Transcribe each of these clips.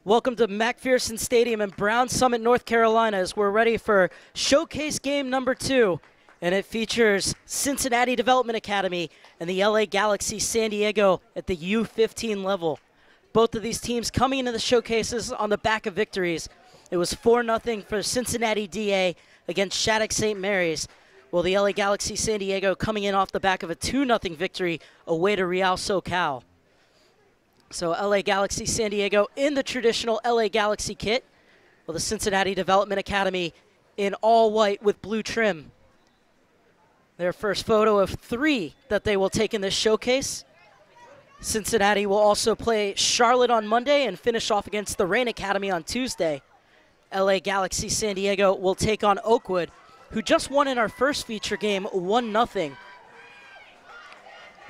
Welcome to McPherson Stadium in Brown Summit, North Carolina, as we're ready for showcase game number 2. And it features Cincinnati Development Academy and the LA Galaxy San Diego at the U-15 level. Both of these teams coming into the showcases on the back of victories. It was 4-0 for Cincinnati DA against Shattuck St. Mary's. Well, the LA Galaxy San Diego coming in off the back of a 2-0 victory away to Real SoCal. So LA Galaxy San Diego in the traditional LA Galaxy kit, while the Cincinnati Development Academy in all white with blue trim. Their first photo of 3 that they will take in this showcase. Cincinnati will also play Charlotte on Monday and finish off against the Rain Academy on Tuesday. LA Galaxy San Diego will take on Oakwood, who just won in our first feature game 1-0.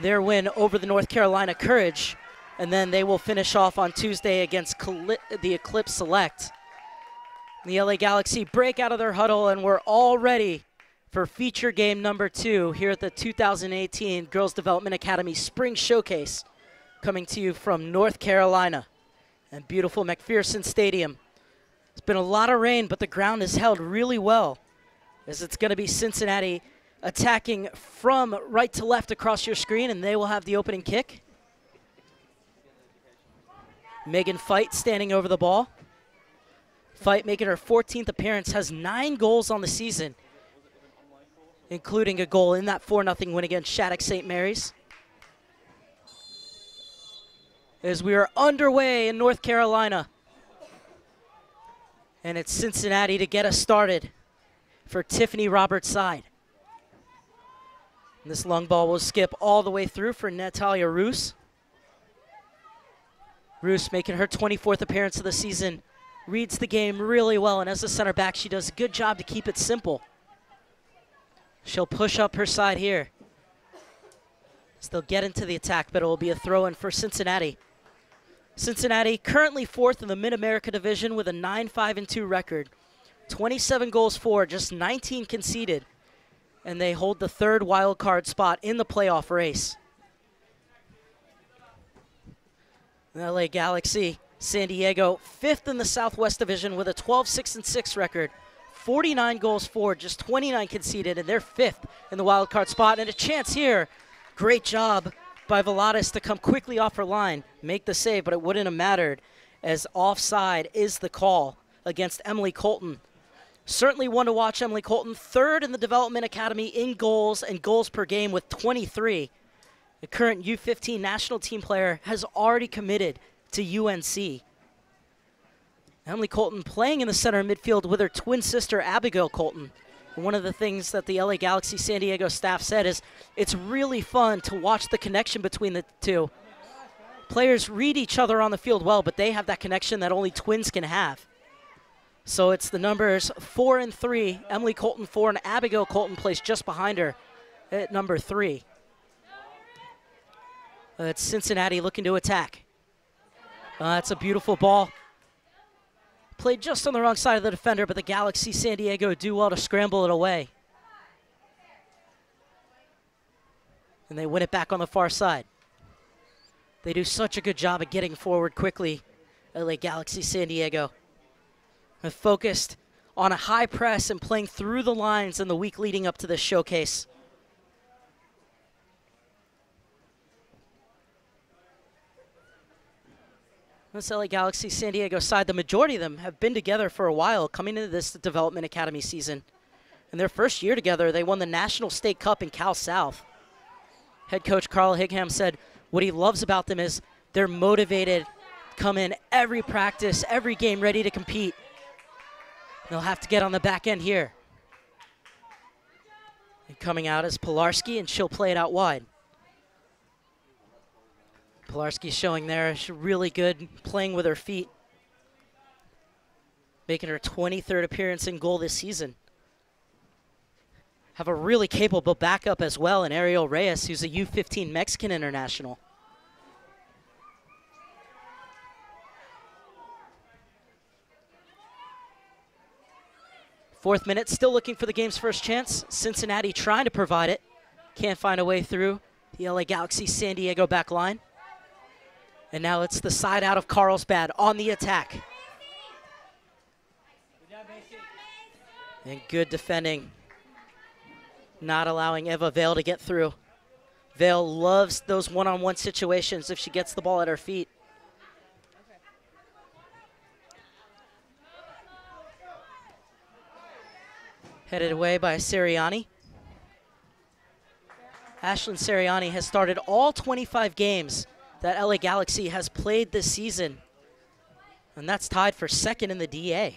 Their win over the North Carolina Courage. And then they will finish off on Tuesday against the Eclipse Select. The LA Galaxy break out of their huddle, and we're all ready for feature game number 2 here at the 2018 Girls Development Academy Spring Showcase, coming to you from North Carolina and beautiful McPherson Stadium. It's been a lot of rain, but the ground is held really well, as it's going to be Cincinnati attacking from right to left across your screen, and they will have the opening kick. Megan Fight standing over the ball. Fight making her 14th appearance, has 9 goals on the season, including a goal in that 4-0 win against Shattuck St. Mary's. As we are underway in North Carolina. And it's Cincinnati to get us started for Tiffany Roberts' side. And this long ball will skip all the way through for Natalia Roos. Roos making her 24th appearance of the season, reads the game really well, and as a center back, she does a good job to keep it simple. She'll push up her side here. Still get into the attack, but it will be a throw-in for Cincinnati. Cincinnati currently 4th in the Mid-America Division with a 9-5-2 record. 27 goals for, just 19 conceded, and they hold the 3rd wild card spot in the playoff race. The LA Galaxy San Diego 5th in the Southwest Division with a 12-6-6 record. 49 goals for, just 29 conceded, and they're 5th in the wild card spot. And a chance here. Great job by Veladas to come quickly off her line, make the save, but it wouldn't have mattered, as offside is the call against Emily Colton. Certainly one to watch, Emily Colton, 3rd in the Development Academy in goals and goals per game with 23. The current U-15 national team player has already committed to UNC. Emily Colton playing in the center midfield with her twin sister Abigail Colton. And one of the things that the LA Galaxy San Diego staff said is it's really fun to watch the connection between the two. Players read each other on the field well, but they have that connection that only twins can have. So it's the numbers 4 and 3. Emily Colton 4, and Abigail Colton plays just behind her at number 3. It's Cincinnati looking to attack. That's a beautiful ball. Played just on the wrong side of the defender, but the Galaxy San Diego do well to scramble it away. And they win it back on the far side. They do such a good job of getting forward quickly, LA Galaxy San Diego. They're focused on a high press and playing through the lines in the week leading up to this showcase. This LA Galaxy San Diego side, the majority of them have been together for a while coming into this Development Academy season. In their first year together, they won the National State Cup in Cal South. Head coach Carl Higham said what he loves about them is they're motivated, come in every practice, every game ready to compete. They'll have to get on the back end here. And coming out is Pilarski, and she'll play it out wide. Pilarski showing there, she's really good playing with her feet. Making her 23rd appearance in goal this season. Have a really capable backup as well in Ariel Reyes, who's a U-15 Mexican international. Fourth minute, still looking for the game's first chance. Cincinnati trying to provide it. Can't find a way through the LA Galaxy San Diego back line. And now it's the side out of Carlsbad on the attack. And good defending. Not allowing Eva Vale to get through. Vale loves those one-on-one situations if she gets the ball at her feet. Headed away by Sirianni. Ashlyn Sirianni has started all 25 games that LA Galaxy has played this season. And that's tied for second in the DA.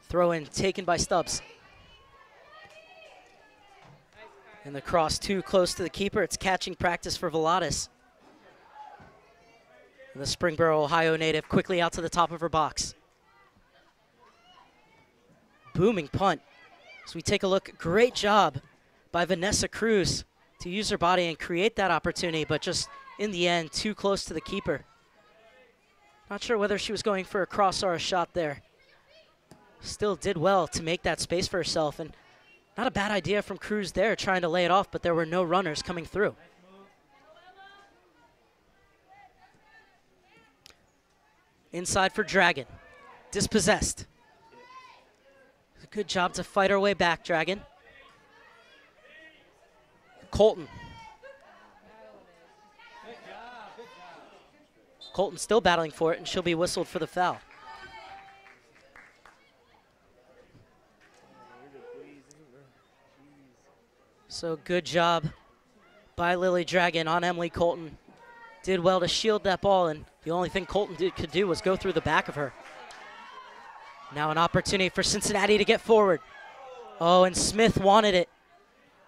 Throw in taken by Stubbs. And the cross too close to the keeper. It's catching practice for Veladas. And the Springboro, Ohio native quickly out to the top of her box. Booming punt. As we take a look, great job by Vanessa Cruz to use her body and create that opportunity, but just in the end, too close to the keeper. Not sure whether she was going for a cross or a shot there. Still did well to make that space for herself, and not a bad idea from Cruz there, trying to lay it off, but there were no runners coming through. Inside for Dragon. Dispossessed. Good job to fight her way back, Dragon. Colton. Colton still battling for it, and she'll be whistled for the foul. So good job by Lily Dragon on Emily Colton. Did well to shield that ball, and the only thing Colton could do was go through the back of her. Now an opportunity for Cincinnati to get forward. Oh, and Smith wanted it.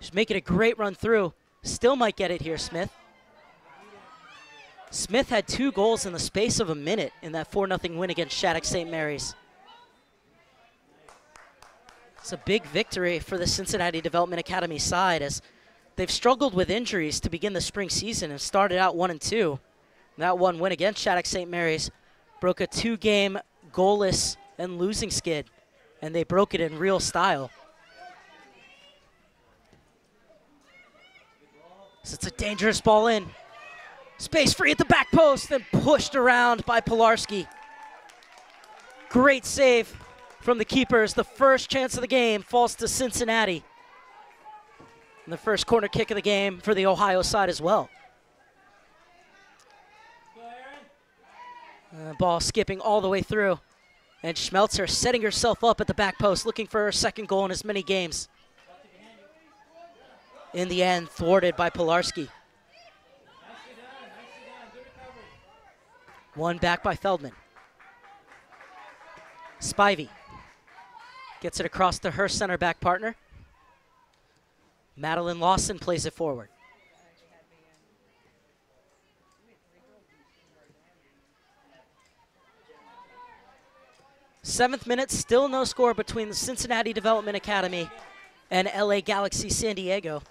She's making a great run through. Still might get it here, Smith. Smith had 2 goals in the space of a minute in that 4-0 win against Shattuck St. Mary's. It's a big victory for the Cincinnati Development Academy side, as they've struggled with injuries to begin the spring season and started out 1-2. That one win against Shattuck St. Mary's broke a 2-game goalless and losing skid, and they broke it in real style. So it's a dangerous ball in. Space free at the back post, and pushed around by Pilarski. Great save from the keepers. The first chance of the game falls to Cincinnati. And the first corner kick of the game for the Ohio side as well. Ball skipping all the way through. And Schmelzer setting herself up at the back post, looking for her second goal in as many games. In the end, thwarted by Pilarski. One back by Feldman. Spivey gets it across to her center back partner. Madeline Lawson plays it forward. Seventh minute, still no score between the Cincinnati Development Academy and LA Galaxy San Diego.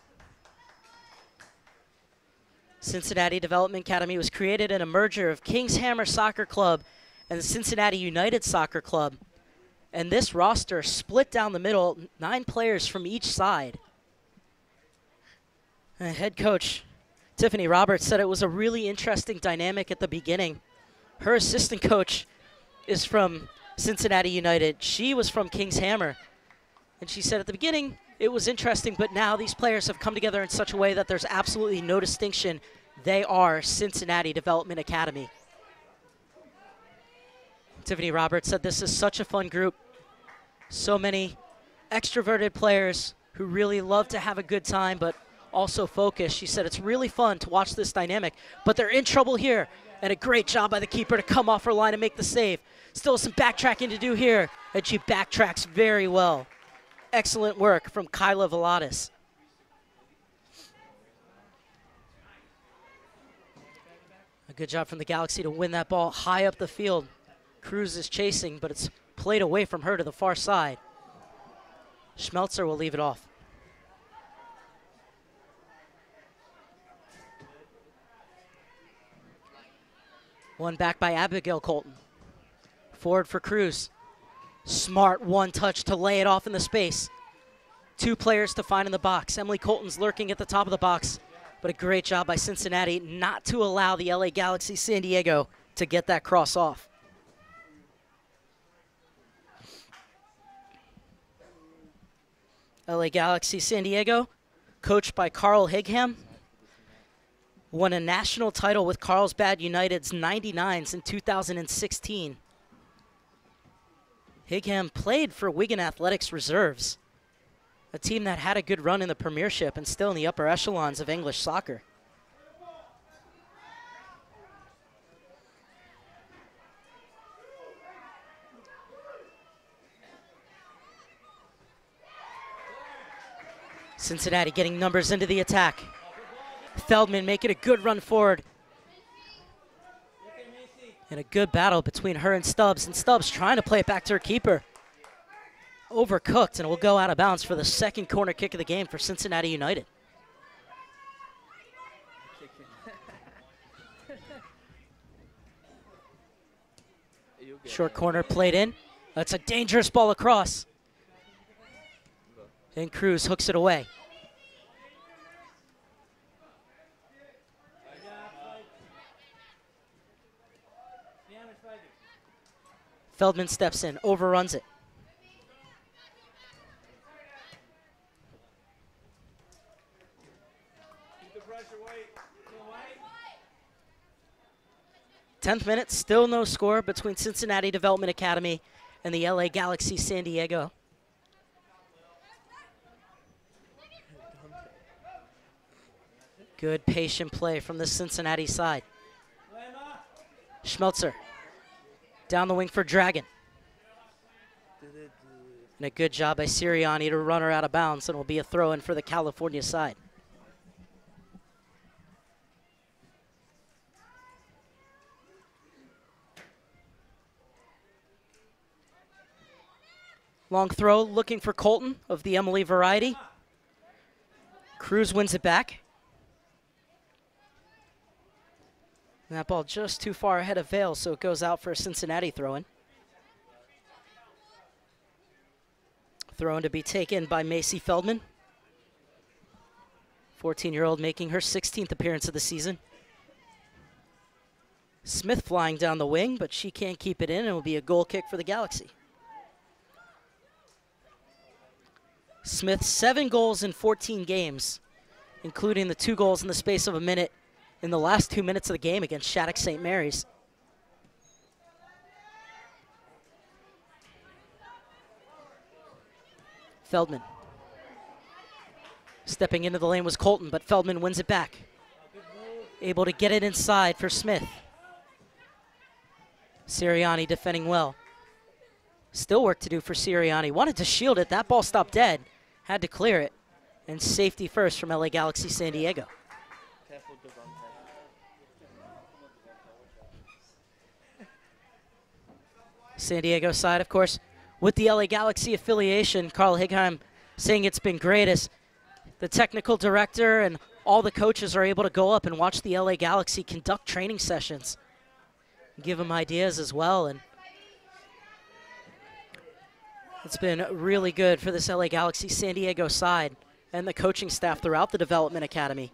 Cincinnati Development Academy was created in a merger of Kings Hammer Soccer Club and the Cincinnati United Soccer Club. And this roster split down the middle, 9 players from each side. And head coach Tiffany Roberts said it was a really interesting dynamic at the beginning. Her assistant coach is from Cincinnati United. She was from Kings Hammer. And she said at the beginning it was interesting, but now these players have come together in such a way that there's absolutely no distinction. They are Cincinnati Development Academy. Tiffany Roberts said this is such a fun group. So many extroverted players who really love to have a good time, but also focused. She said it's really fun to watch this dynamic, but they're in trouble here. And a great job by the keeper to come off her line and make the save. Still some backtracking to do here, and she backtracks very well. Excellent work from Kyla Veladas. A good job from the Galaxy to win that ball high up the field. Cruz is chasing, but it's played away from her to the far side. Schmelzer will leave it off. One back by Abigail Colton. Forward for Cruz. Smart one touch to lay it off in the space. 2 players to find in the box. Emily Colton's lurking at the top of the box, but a great job by Cincinnati not to allow the LA Galaxy San Diego to get that cross off. LA Galaxy San Diego, coached by Carl Higham, won a national title with Carlsbad United's 99s in 2016. Higham played for Wigan Athletics Reserves, a team that had a good run in the Premiership and still in the upper echelons of English soccer. Cincinnati getting numbers into the attack. Feldman making a good run forward. And a good battle between her and Stubbs trying to play it back to her keeper. Overcooked, and it will go out of bounds for the second corner kick of the game for Cincinnati United. Short corner played in. That's a dangerous ball across. And Cruz hooks it away. Feldman steps in, overruns it. Keep the pressure, White. 10th minute, still no score between Cincinnati Development Academy and the LA Galaxy San Diego. Good patient play from the Cincinnati side. Schmelzer down the wing for Dragon. And a good job by Sirianni to run her out of bounds, and it will be a throw-in for the California side. Long throw looking for Colton of the Emily variety. Cruz wins it back. And that ball just too far ahead of Vale, so it goes out for a Cincinnati throw-in. Throw-in to be taken by Macy Feldman. 14-year-old making her 16th appearance of the season. Smith flying down the wing, but she can't keep it in, and it will be a goal kick for the Galaxy. Smith, 7 goals in 14 games, including the 2 goals in the space of a minute in the last 2 minutes of the game against Shattuck St. Mary's. Feldman. Stepping into the lane was Colton, but Feldman wins it back. Able to get it inside for Smith. Sirianni defending well. Still work to do for Sirianni. Wanted to shield it. That ball stopped dead. Had to clear it. And safety first from LA Galaxy San Diego. San Diego side, of course, with the LA Galaxy affiliation, Carl Higham saying it's been great as the technical director and all the coaches are able to go up and watch the LA Galaxy conduct training sessions. Give them ideas as well. And it's been really good for this LA Galaxy San Diego side and the coaching staff throughout the Development Academy.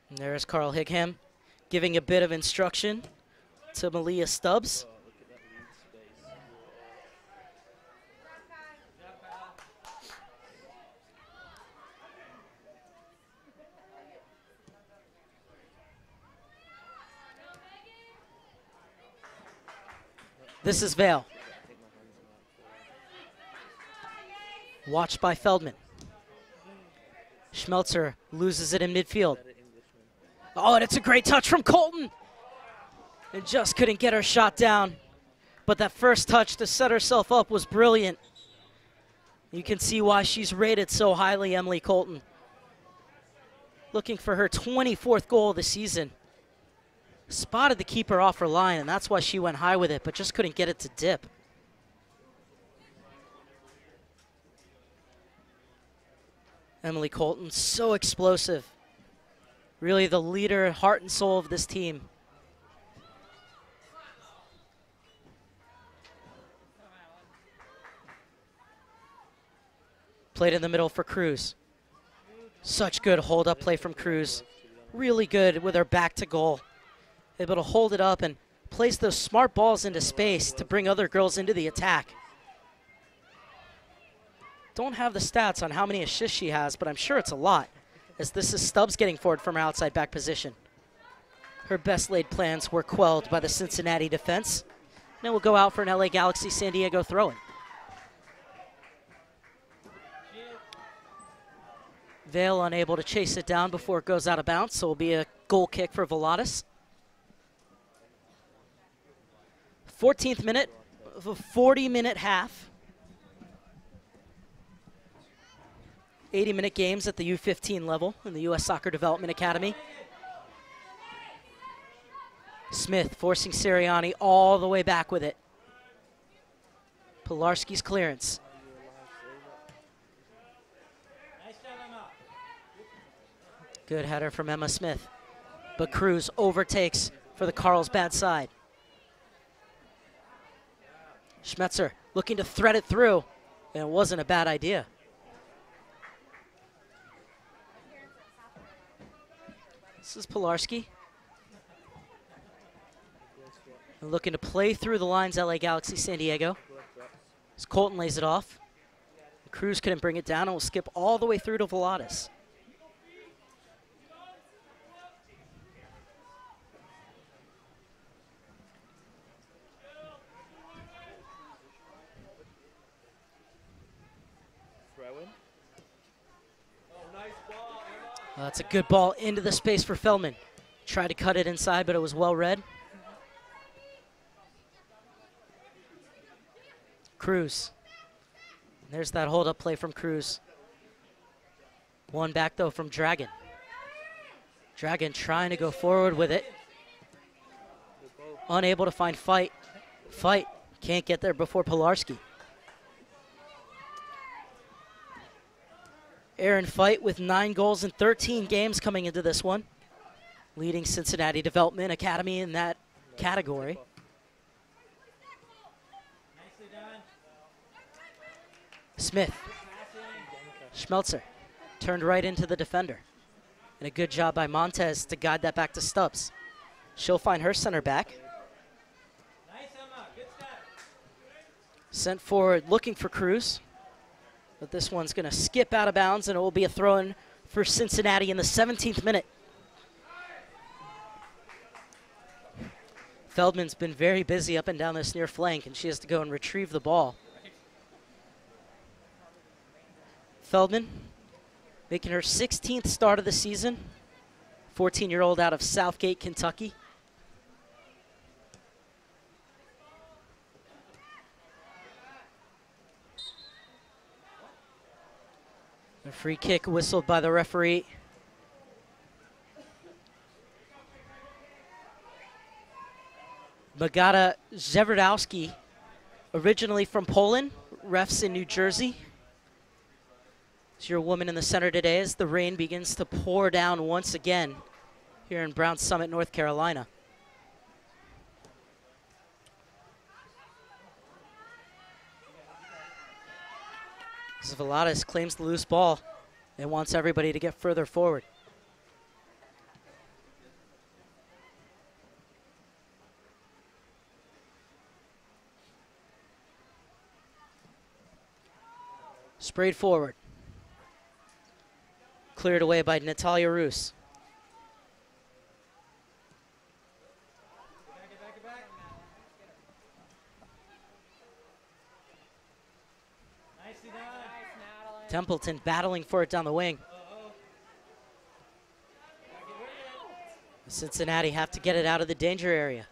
And there's Carl Higham giving a bit of instruction to Malia Stubbs. This is Vale. Watched by Feldman. Schmelzer loses it in midfield. Oh, and it's a great touch from Colton. And just couldn't get her shot down. But that first touch to set herself up was brilliant. You can see why she's rated so highly, Emily Colton. Looking for her 24th goal of the season. Spotted the keeper off her line, and that's why she went high with it, but just couldn't get it to dip. Emily Colton, so explosive. Really the leader, heart and soul of this team. Played in the middle for Cruz. Such good hold-up play from Cruz. Really good with her back to goal. Able to hold it up and place those smart balls into space to bring other girls into the attack. Don't have the stats on how many assists she has, but I'm sure it's a lot, as this is Stubbs getting forward from her outside back position. Her best laid plans were quelled by the Cincinnati defense. Now we'll go out for an LA Galaxy San Diego throw-in. Vale unable to chase it down before it goes out of bounds, so it'll be a goal kick for Volatis. 14th minute of a 40-minute half. 80-minute games at the U-15 level in the U.S. Soccer Development Academy. Smith forcing Sirianni all the way back with it. Pilarski's clearance. Good header from Emma Smith. But Cruz overtakes for the Carlsbad side. Schmetzer looking to thread it through, and it wasn't a bad idea. This is Pilarski. And looking to play through the lines, LA Galaxy San Diego. As Colton lays it off. Cruz couldn't bring it down and will skip all the way through to Volatis. That's a good ball into the space for Feldman. Tried to cut it inside, but it was well read. Cruz. There's that hold-up play from Cruz. One back, though, from Dragon. Dragon trying to go forward with it. Unable to find Fight. Fight can't get there before Pilarski. Aaron Fight with 9 goals in 13 games coming into this one. Leading Cincinnati Development Academy in that category. Smith. Schmelzer turned right into the defender. And a good job by Montez to guide that back to Stubbs. She'll find her center back. Sent forward looking for Cruz. But this one's going to skip out of bounds, and it will be a throw-in for Cincinnati in the 17th minute. Feldman's been very busy up and down this near flank, and she has to go and retrieve the ball. Feldman making her 16th start of the season. 14-year-old out of Southgate, Kentucky. A free kick whistled by the referee. Magata Zewardowski, originally from Poland, refs in New Jersey. It's your woman in the center today as the rain begins to pour down once again here in Brown Summit, North Carolina. Volatis claims the loose ball and wants everybody to get further forward. Sprayed forward. Cleared away by Natalia Roos. Templeton battling for it down the wing. Cincinnati have to get it out of the danger area.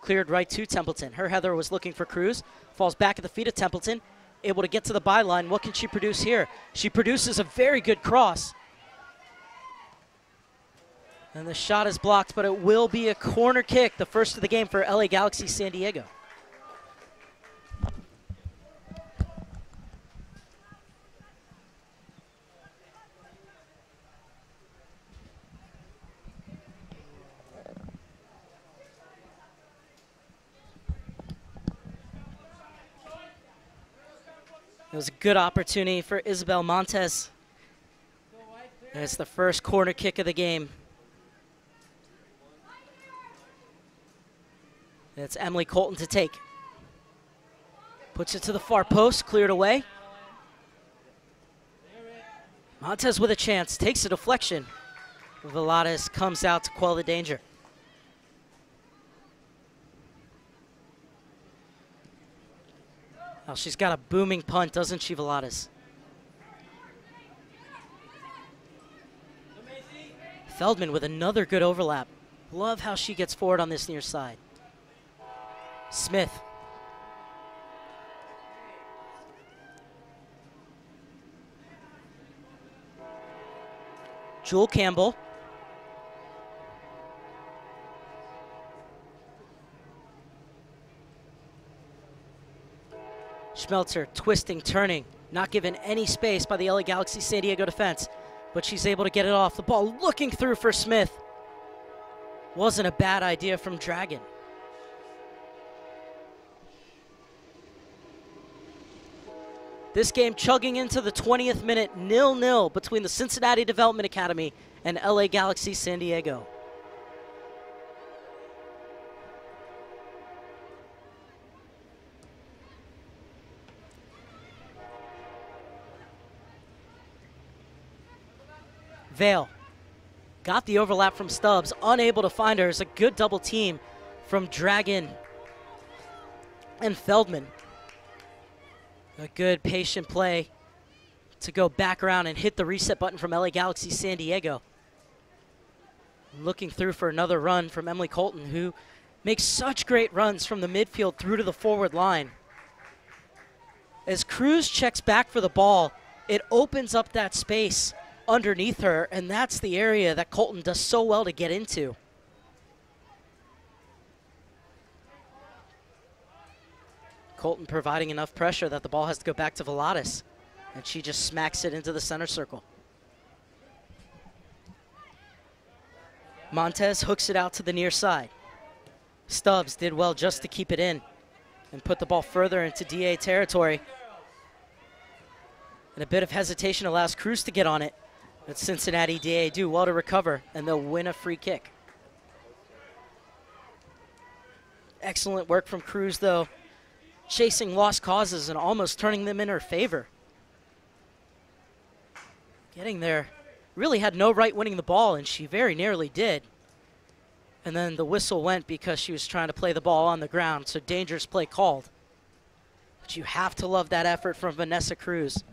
Cleared right to Templeton. Her header was looking for Cruz. Falls back at the feet of Templeton. Able to get to the byline. What can she produce here? She produces a very good cross. And the shot is blocked, but it will be a corner kick, the first of the game for LA Galaxy San Diego. It was a good opportunity for Isabel Montes. And it's the first corner kick of the game. And it's Emily Colton to take. Puts it to the far post, cleared away. Montes with a chance, takes a deflection. Veladas comes out to quell the danger. Well, she's got a booming punt, doesn't she, Veladas? Feldman with another good overlap. Love how she gets forward on this near side. Smith. Jewel Campbell. Schmelzer twisting, turning, not given any space by the LA Galaxy San Diego defense, but she's able to get it off. The ball looking through for Smith. Wasn't a bad idea from Dragon. This game chugging into the 20th minute, 0-0 between the Cincinnati Development Academy and LA Galaxy San Diego. Vale got the overlap from Stubbs, unable to find her. It's a good double team from Dragon and Feldman. A good patient play to go back around and hit the reset button from LA Galaxy San Diego. Looking through for another run from Emily Colton, who makes such great runs from the midfield through to the forward line. As Cruz checks back for the ball, it opens up that space underneath her, and that's the area that Colton does so well to get into. Colton providing enough pressure that the ball has to go back to Veladas, and she just smacks it into the center circle. Montes hooks it out to the near side. Stubbs did well just to keep it in and put the ball further into DA territory. And a bit of hesitation allows Cruz to get on it. But Cincinnati DA do well to recover, and they'll win a free kick. Excellent work from Cruz, though, chasing lost causes and almost turning them in her favor. Getting there, really had no right winning the ball, and she very nearly did. And then the whistle went because she was trying to play the ball on the ground, so dangerous play called. But you have to love that effort from Vanessa Cruz.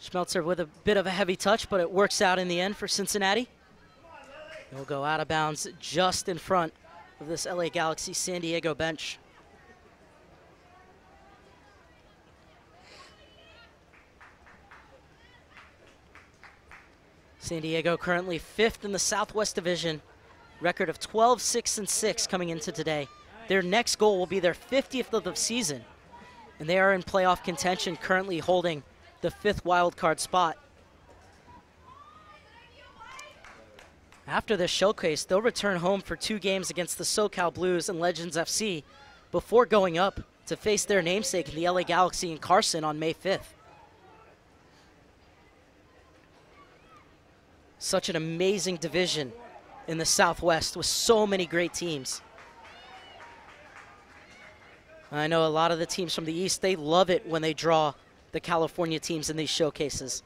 Schmelzer with a bit of a heavy touch, but it works out in the end for Cincinnati. It'll go out of bounds just in front of this LA Galaxy San Diego bench. San Diego currently 5th in the Southwest Division, record of 12-6-6 coming into today. Their next goal will be their 50th of the season, and they are in playoff contention, currently holding the 5th wild card spot. After this showcase, they'll return home for 2 games against the SoCal Blues and Legends FC before going up to face their namesake in the LA Galaxy in Carson on May 5th. Such an amazing division in the Southwest with so many great teams. I know a lot of the teams from the East, they love it when they draw the California teams in these showcases.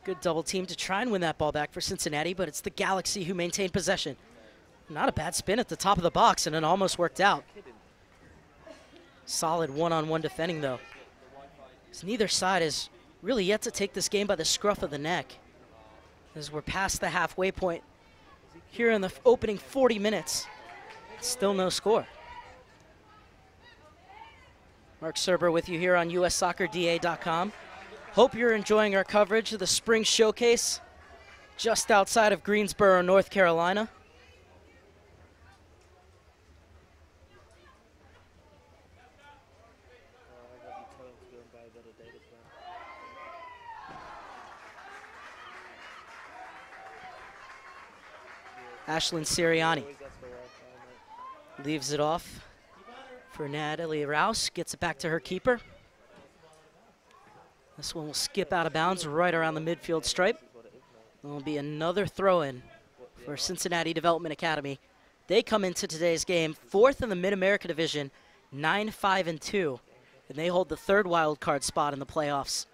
Good double team to try and win that ball back for Cincinnati, but it's the Galaxy who maintain possession. Not a bad spin at the top of the box, and it almost worked out. Solid one-on-one defending, though. As neither side is really yet to take this game by the scruff of the neck, as we're past the halfway point here in the opening 40 minutes. Still no score. Mark Serber with you here on USSoccerDA.com. Hope you're enjoying our coverage of the Spring Showcase just outside of Greensboro, North Carolina. Ashlyn Sirianni leaves it off for Natalie Rouse, gets it back to her keeper. This one will skip out of bounds right around the midfield stripe. There'll be another throw-in for Cincinnati Development Academy. They come into today's game 4th in the Mid-America Division, 9-5-2, and they hold the 3rd wild card spot in the playoffs.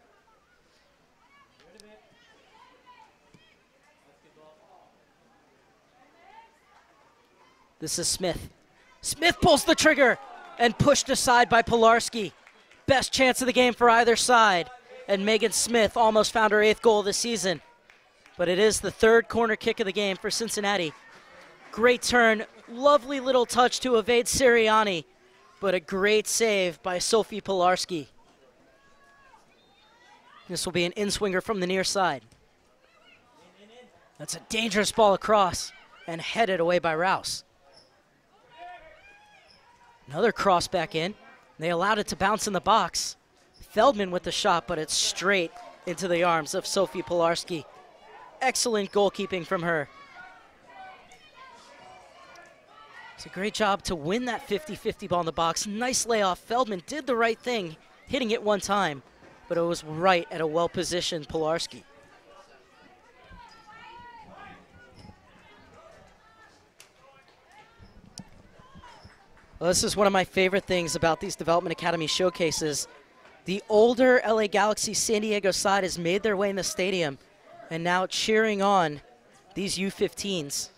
This is Smith. Smith pulls the trigger and pushed aside by Pilarski. Best chance of the game for either side. And Megan Smith almost found her 8th goal of the season. But it is the 3rd corner kick of the game for Cincinnati. Great turn, lovely little touch to evade Sirianni, but a great save by Sophie Pilarski. This will be an in-swinger from the near side. That's a dangerous ball across and headed away by Rouse. Another cross back in. They allowed it to bounce in the box. Feldman with the shot, but it's straight into the arms of Sophie Pilarski. Excellent goalkeeping from her. It's a great job to win that 50-50 ball in the box. Nice layoff. Feldman did the right thing, hitting it one time, but it was right at a well-positioned Pilarski. Well, this is one of my favorite things about these Development Academy showcases. The older LA Galaxy San Diego side has made their way in the stadium and now cheering on these U-15s.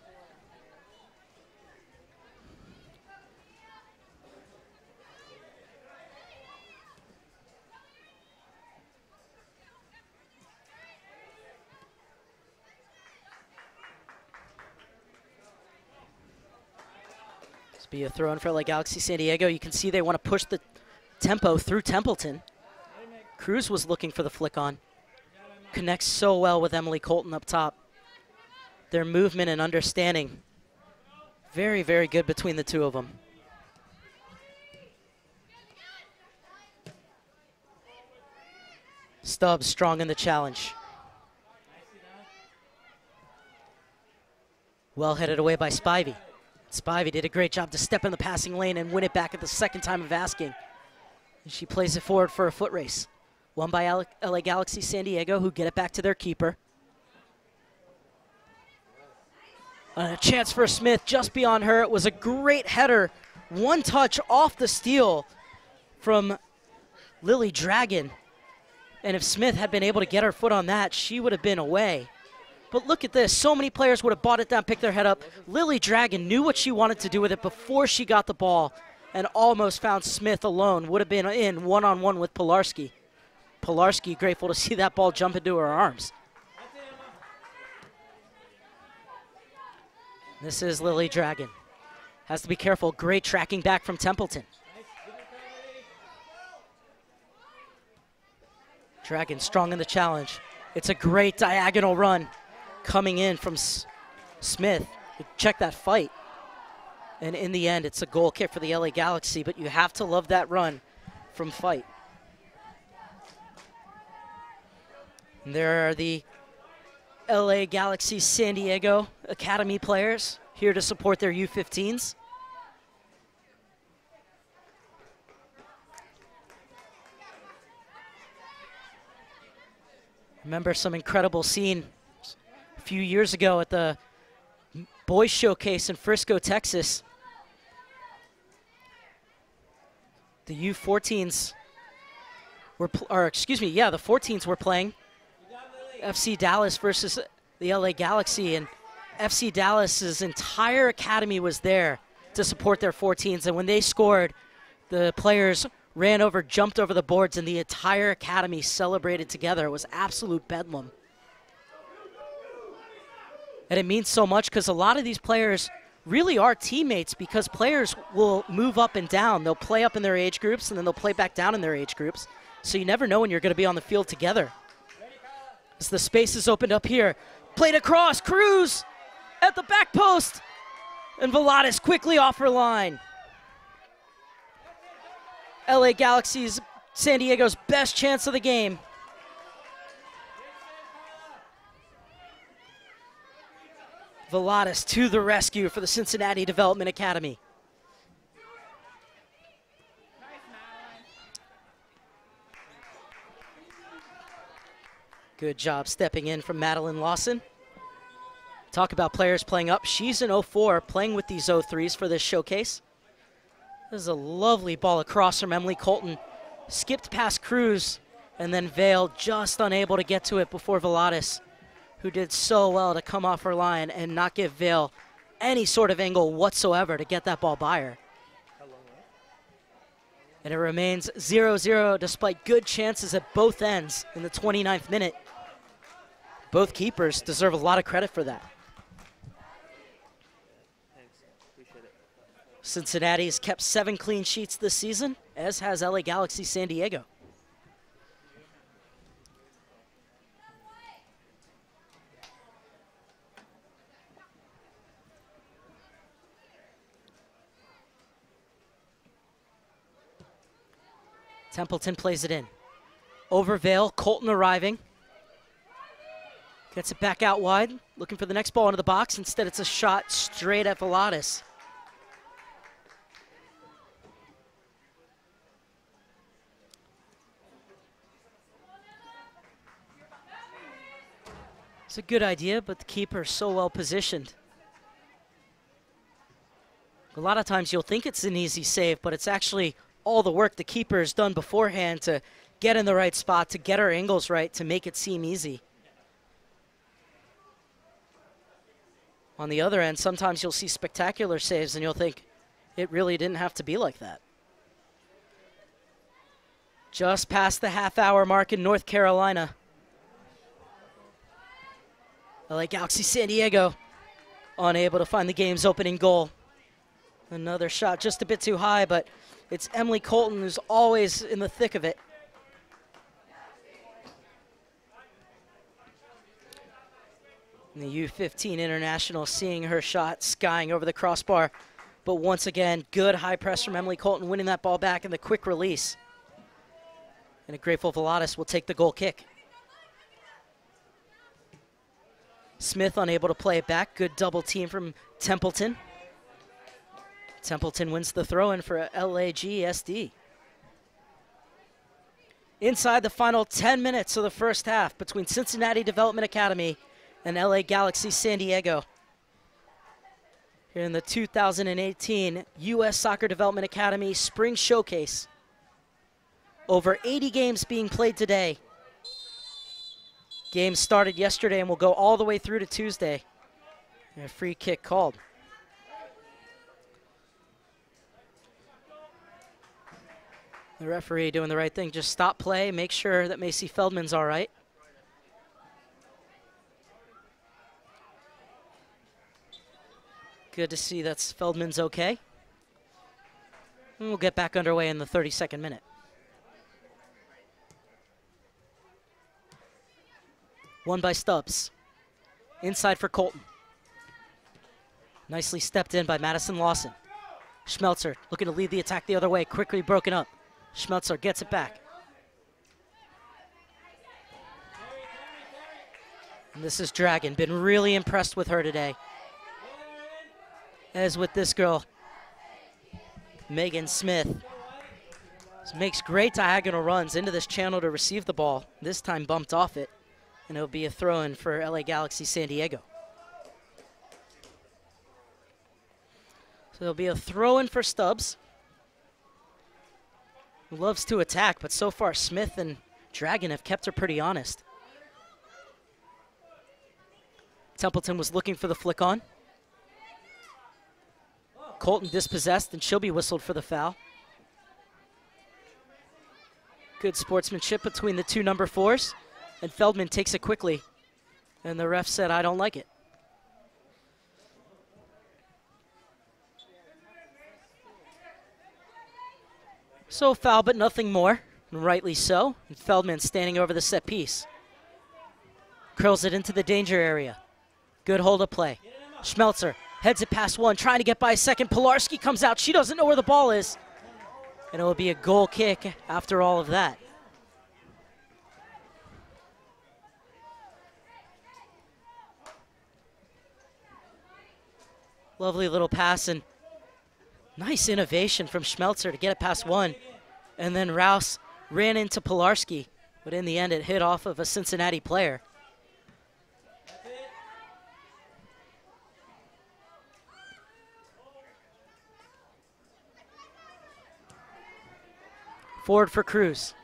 Be a throw in for LA Galaxy San Diego. You can see they want to push the tempo through Templeton. Cruz was looking for the flick on. Connects so well with Emily Colton up top. Their movement and understanding, very, very good between the two of them. Stubbs strong in the challenge. Well headed away by Spivey. Spivey did a great job to step in the passing lane and win it back at the 2nd time of asking. And she plays it forward for a foot race. Won by LA Galaxy San Diego, who get it back to their keeper. And a chance for Smith just beyond her. It was a great header. One touch off the steal from Lily Dragon. And if Smith had been able to get her foot on that, she would have been away. But look at this. So many players would have bought it down, picked their head up. Lily Dragon knew what she wanted to do with it before she got the ball and almost found Smith alone. Would have been in one-on-one with Pilarski. Pilarski grateful to see that ball jump into her arms. This is Lily Dragon. Has to be careful. Great tracking back from Templeton. Dragon strong in the challenge. It's a great diagonal run coming in from Smith. Check that fight. And in the end, it's a goal kick for the LA Galaxy, but you have to love that run from Fight. And there are the LA Galaxy San Diego Academy players here to support their U-15s. Remember some incredible scene a few years ago at the Boys Showcase in Frisco, Texas. The U-14s were, the 14s were playing FC Dallas versus the LA Galaxy, and FC Dallas's entire academy was there to support their 14s, and when they scored, the players ran over, jumped over the boards, and the entire academy celebrated together. It was absolute bedlam. And it means so much because a lot of these players really are teammates, because players will move up and down. They'll play up in their age groups, and then they'll play back down in their age groups. So you never know when you're going to be on the field together. As the space is opened up here, played across, Cruz at the back post, and Veladis quickly off her line. LA Galaxy's San Diego's best chance of the game. Veladis to the rescue for the Cincinnati Development Academy. Good job stepping in from Madeline Lawson. Talk about players playing up. She's an 04 playing with these 03s for this showcase. This is a lovely ball across from Emily Colton. Skipped past Cruz, and then Vale just unable to get to it before Veladis, who did so well to come off her line and not give Vale any sort of angle whatsoever to get that ball by her. And it remains 0-0 despite good chances at both ends in the 29th minute. Both keepers deserve a lot of credit for that. Cincinnati has kept 7 clean sheets this season, as has LA Galaxy San Diego. Templeton plays it in. Over Vale, Colton arriving. Gets it back out wide, looking for the next ball into the box. Instead, it's a shot straight at Veladis. It's a good idea, but the keeper is so well positioned. A lot of times you'll think it's an easy save, but it's actually all the work the keeper has done beforehand to get in the right spot, to get her angles right, to make it seem easy. On the other end, sometimes you'll see spectacular saves and you'll think it really didn't have to be like that. Just past the half-hour mark in North Carolina. LA Galaxy San Diego unable to find the game's opening goal. Another shot just a bit too high, but it's Emily Colton who's always in the thick of it. And the U-15 international seeing her shot skying over the crossbar. But once again, good high press from Emily Colton, winning that ball back in the quick release. And a grateful Veladis will take the goal kick. Smith unable to play it back. Good double team from Templeton. Templeton wins the throw-in for LAGSD. Inside the final 10 minutes of the first half between Cincinnati Development Academy and LA Galaxy San Diego. Here in the 2018 U.S. Soccer Development Academy Spring Showcase. Over 80 games being played today. Game started yesterday and will go all the way through to Tuesday. And a free kick called. The referee doing the right thing. Just stop play, make sure that Macy Feldman's all right. Good to see that Feldman's okay. And we'll get back underway in the 32nd minute. Won by Stubbs. Inside for Colton. Nicely stepped in by Madison Lawson. Schmelzer looking to lead the attack the other way. Quickly broken up. Schmelzer gets it back. And this is Dragon. Been really impressed with her today. As with this girl, Megan Smith. This makes great diagonal runs into this channel to receive the ball. This time bumped off it. And it'll be a throw-in for LA Galaxy San Diego. So it'll be a throw-in for Stubbs. Who loves to attack, but so far Smith and Dragon have kept her pretty honest. Templeton was looking for the flick on. Colton dispossessed, and she'll be whistled for the foul. Good sportsmanship between the two number 4s. And Feldman takes it quickly. And the ref said, I don't like it. So foul, but nothing more. And rightly so. And Feldman standing over the set piece. Curls it into the danger area. Good hold of play. Schmelzer heads it past one, trying to get by a second. Pilarski comes out. She doesn't know where the ball is. And it will be a goal kick after all of that. Lovely little pass and nice innovation from Schmelzer to get it past one. And then Rouse ran into Pilarski, but in the end it hit off of a Cincinnati player. Forward for Cruz.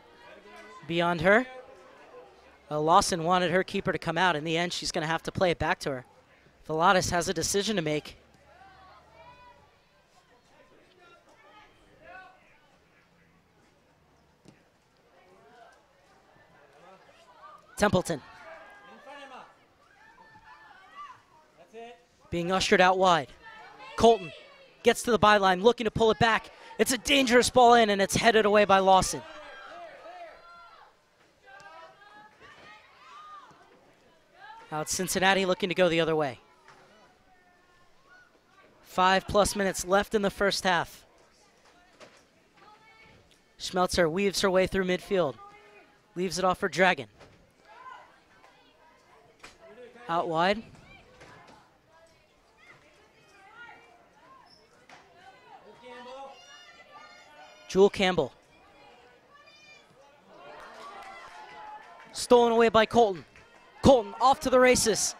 Beyond her. Lawson wanted her keeper to come out. In the end, she's going to have to play it back to her. Veladas has a decision to make. Templeton. Being ushered out wide. Colton gets to the byline, looking to pull it back. It's a dangerous ball in, and it's headed away by Lawson. Now it's Cincinnati looking to go the other way. 5+ minutes left in the first half. Schmelzer weaves her way through midfield. Leaves it off for Dragon. Out wide. Jewel Campbell. Stolen away by Colton. Colton off to the races.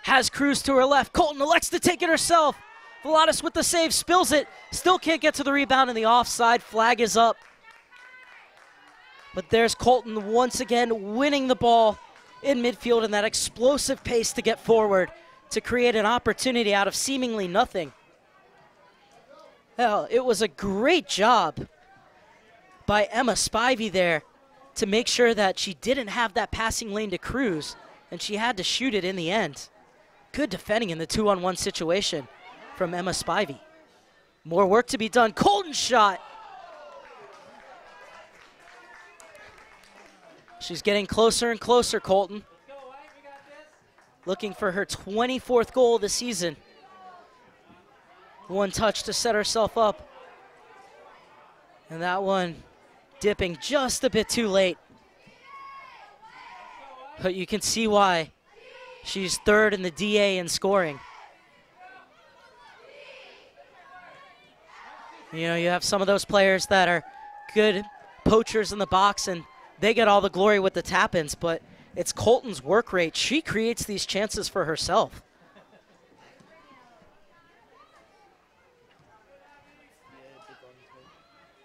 Has Cruz to her left. Colton elects to take it herself. Veladas with the save, spills it. Still can't get to the rebound, and the offside flag is up. But there's Colton once again winning the ball in midfield in that explosive pace to get forward to create an opportunity out of seemingly nothing. Hell, it was a great job by Emma Spivey there to make sure that she didn't have that passing lane to Cruz, and she had to shoot it in the end. Good defending in the 2-on-1 situation from Emma Spivey. More work to be done. Colton's shot. She's getting closer and closer, Colton. Looking for her 24th goal of the season. One touch to set herself up. And that one dipping just a bit too late. But you can see why. She's third in the DA in scoring. You know, you have some of those players that are good poachers in the box and they get all the glory with the tap-ins, but it's Colton's work rate. She creates these chances for herself.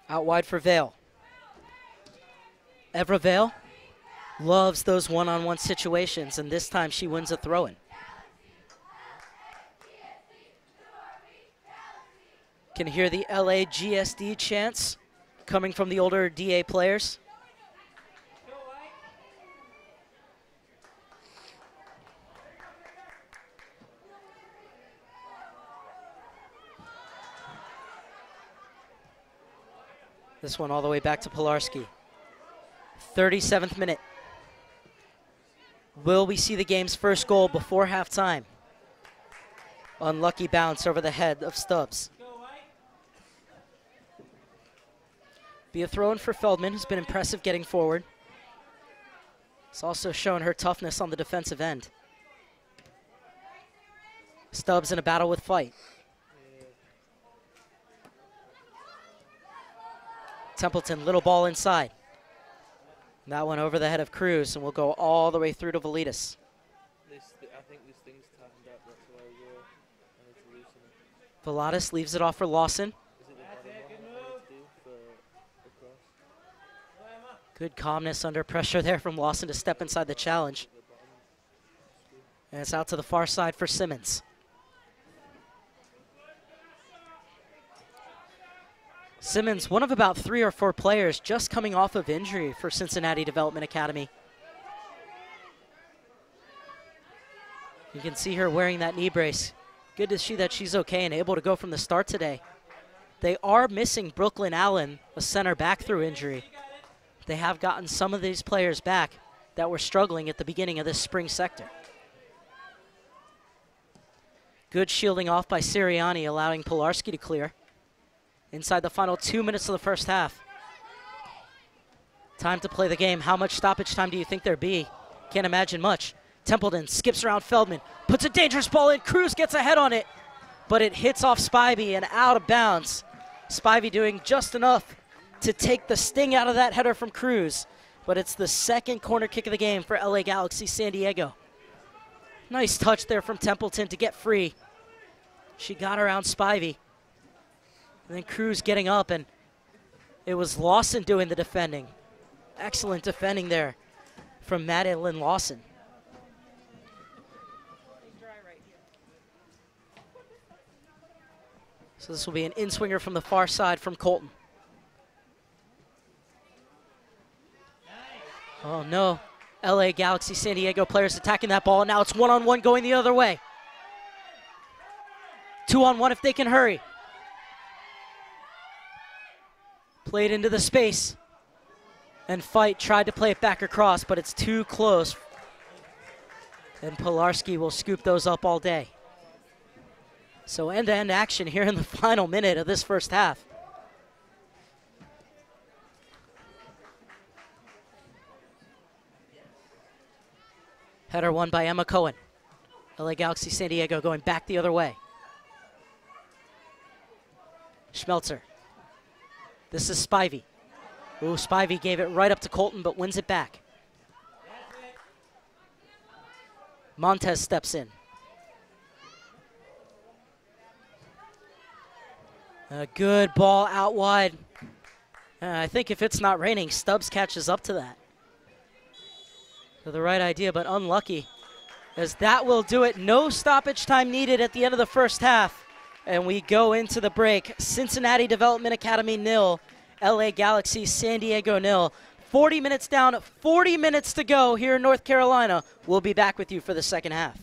Out wide for Vale. Evra Vale loves those one-on-one situations, and this time she wins a throw-in. Can hear the LAGSD chants coming from the older DA players. This one all the way back to Pilarski. 37th minute. Will we see the game's first goal before halftime? Unlucky bounce over the head of Stubbs. Be a throw-in for Feldman, who's been impressive getting forward. It's also shown her toughness on the defensive end. Stubbs in a battle with Fight. Templeton, little ball inside. And that one over the head of Cruz, and we'll go all the way through to Velitas. I think this thing's tightened up, that's why I need to loosen it. Veladas leaves it off for Lawson. Is it the bottom one I need to do for across? Good calmness under pressure there from Lawson to step inside the challenge. And it's out to the far side for Simmons. Simmons, one of about 3 or 4 players just coming off of injury for Cincinnati Development Academy. You can see her wearing that knee brace. Good to see that she's okay and able to go from the start today. They are missing Brooklyn Allen, a center back through injury. They have gotten some of these players back that were struggling at the beginning of this spring sector. Good shielding off by Sirianni, allowing Pilarski to clear. Inside the final 2 minutes of the first half. Time to play the game. How much stoppage time do you think there'd be? Can't imagine much. Templeton skips around Feldman, puts a dangerous ball in. Cruz gets ahead on it, but it hits off Spivey and out of bounds. Spivey doing just enough to take the sting out of that header from Cruz, but it's the second corner kick of the game for LA Galaxy San Diego. Nice touch there from Templeton to get free. She got around Spivey. And then Cruz getting up, and it was Lawson doing the defending. Excellent defending there from Madeline Lawson. So this will be an in-swinger from the far side from Colton. Oh no, LA Galaxy San Diego players attacking that ball. Now it's one-on-one going the other way. 2-on-1 if they can hurry. Played into the space. And Fight tried to play it back across, but it's too close. And Pilarski will scoop those up all day. So end-to-end action here in the final minute of this first half. Header won by Emma Cohen. LA Galaxy San Diego going back the other way. Schmelzer. This is Spivey. Ooh, Spivey gave it right up to Colton, but wins it back. Montez steps in. A good ball out wide. I think if it's not raining, Stubbs catches up to that. So the right idea, but unlucky, as that will do it. No stoppage time needed at the end of the first half. And we go into the break. Cincinnati Development Academy 0, LA Galaxy San Diego 0. 40 minutes down, 40 minutes to go here in North Carolina. We'll be back with you for the second half.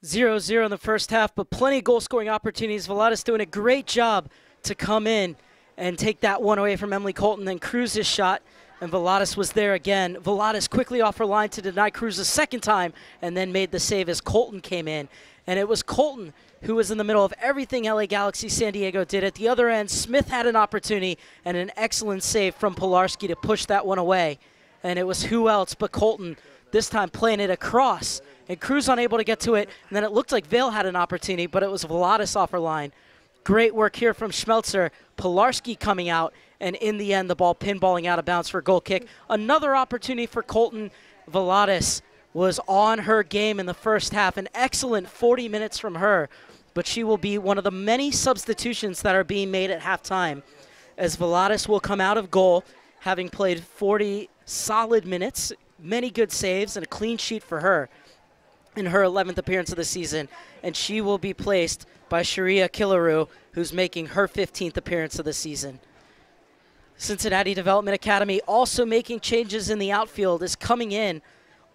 0-0 in the first half, but plenty of goal-scoring opportunities. Veladis doing a great job to come in and take that one away from Emily Colton. Then Cruz's shot, and Veladis was there again. Veladis quickly off her line to deny Cruz a second time, and then made the save as Colton came in. And it was Colton who was in the middle of everything LA Galaxy San Diego did. At the other end, Smith had an opportunity and an excellent save from Pilarski to push that one away. And it was who else but Colton, this time playing it across. And Cruz unable to get to it. And then it looked like Vale had an opportunity, but it was Veladis off her line. Great work here from Schmelzer. Pilarski coming out, and in the end, the ball pinballing out of bounds for a goal kick. Another opportunity for Colton. Veladis was on her game in the first half. An excellent 40 minutes from her, but she will be one of the many substitutions that are being made at halftime, as Veladis will come out of goal, having played 40 solid minutes, many good saves, and a clean sheet for her in her 11th appearance of the season, and she will be placed by Sharia Kilaru, who's making her 15th appearance of the season. Cincinnati Development Academy also making changes in the outfield. Is coming in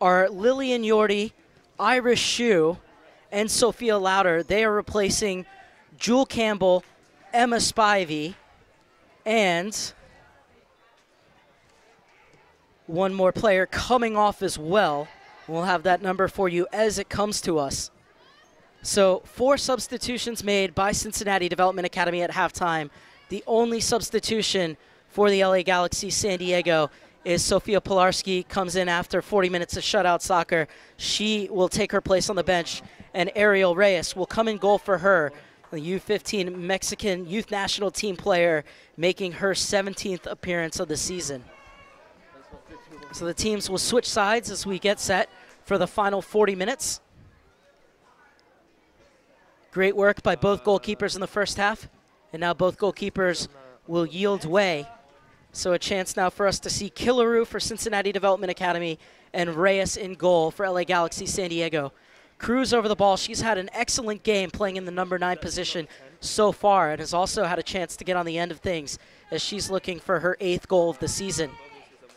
are Lillian Yordi, Iris Shue, and Sophia Lauder. They are replacing Jewel Campbell, Emma Spivey, and one more player coming off as well. We'll have that number for you as it comes to us. So 4 substitutions made by Cincinnati Development Academy at halftime. The only substitution for the LA Galaxy San Diego is Sophia Pilarski, comes in after 40 minutes of shutout soccer. She will take her place on the bench, and Ariel Reyes will come in goal for her, the U-15 Mexican youth national team player, making her 17th appearance of the season. So the teams will switch sides as we get set for the final 40 minutes. Great work by both goalkeepers in the first half, and now both goalkeepers will yield way. So a chance now for us to see Kilaru for Cincinnati Development Academy and Reyes in goal for LA Galaxy San Diego. Cruz over the ball. She's had an excellent game playing in the number 9 position so far, and has also had a chance to get on the end of things as she's looking for her 8th goal of the season.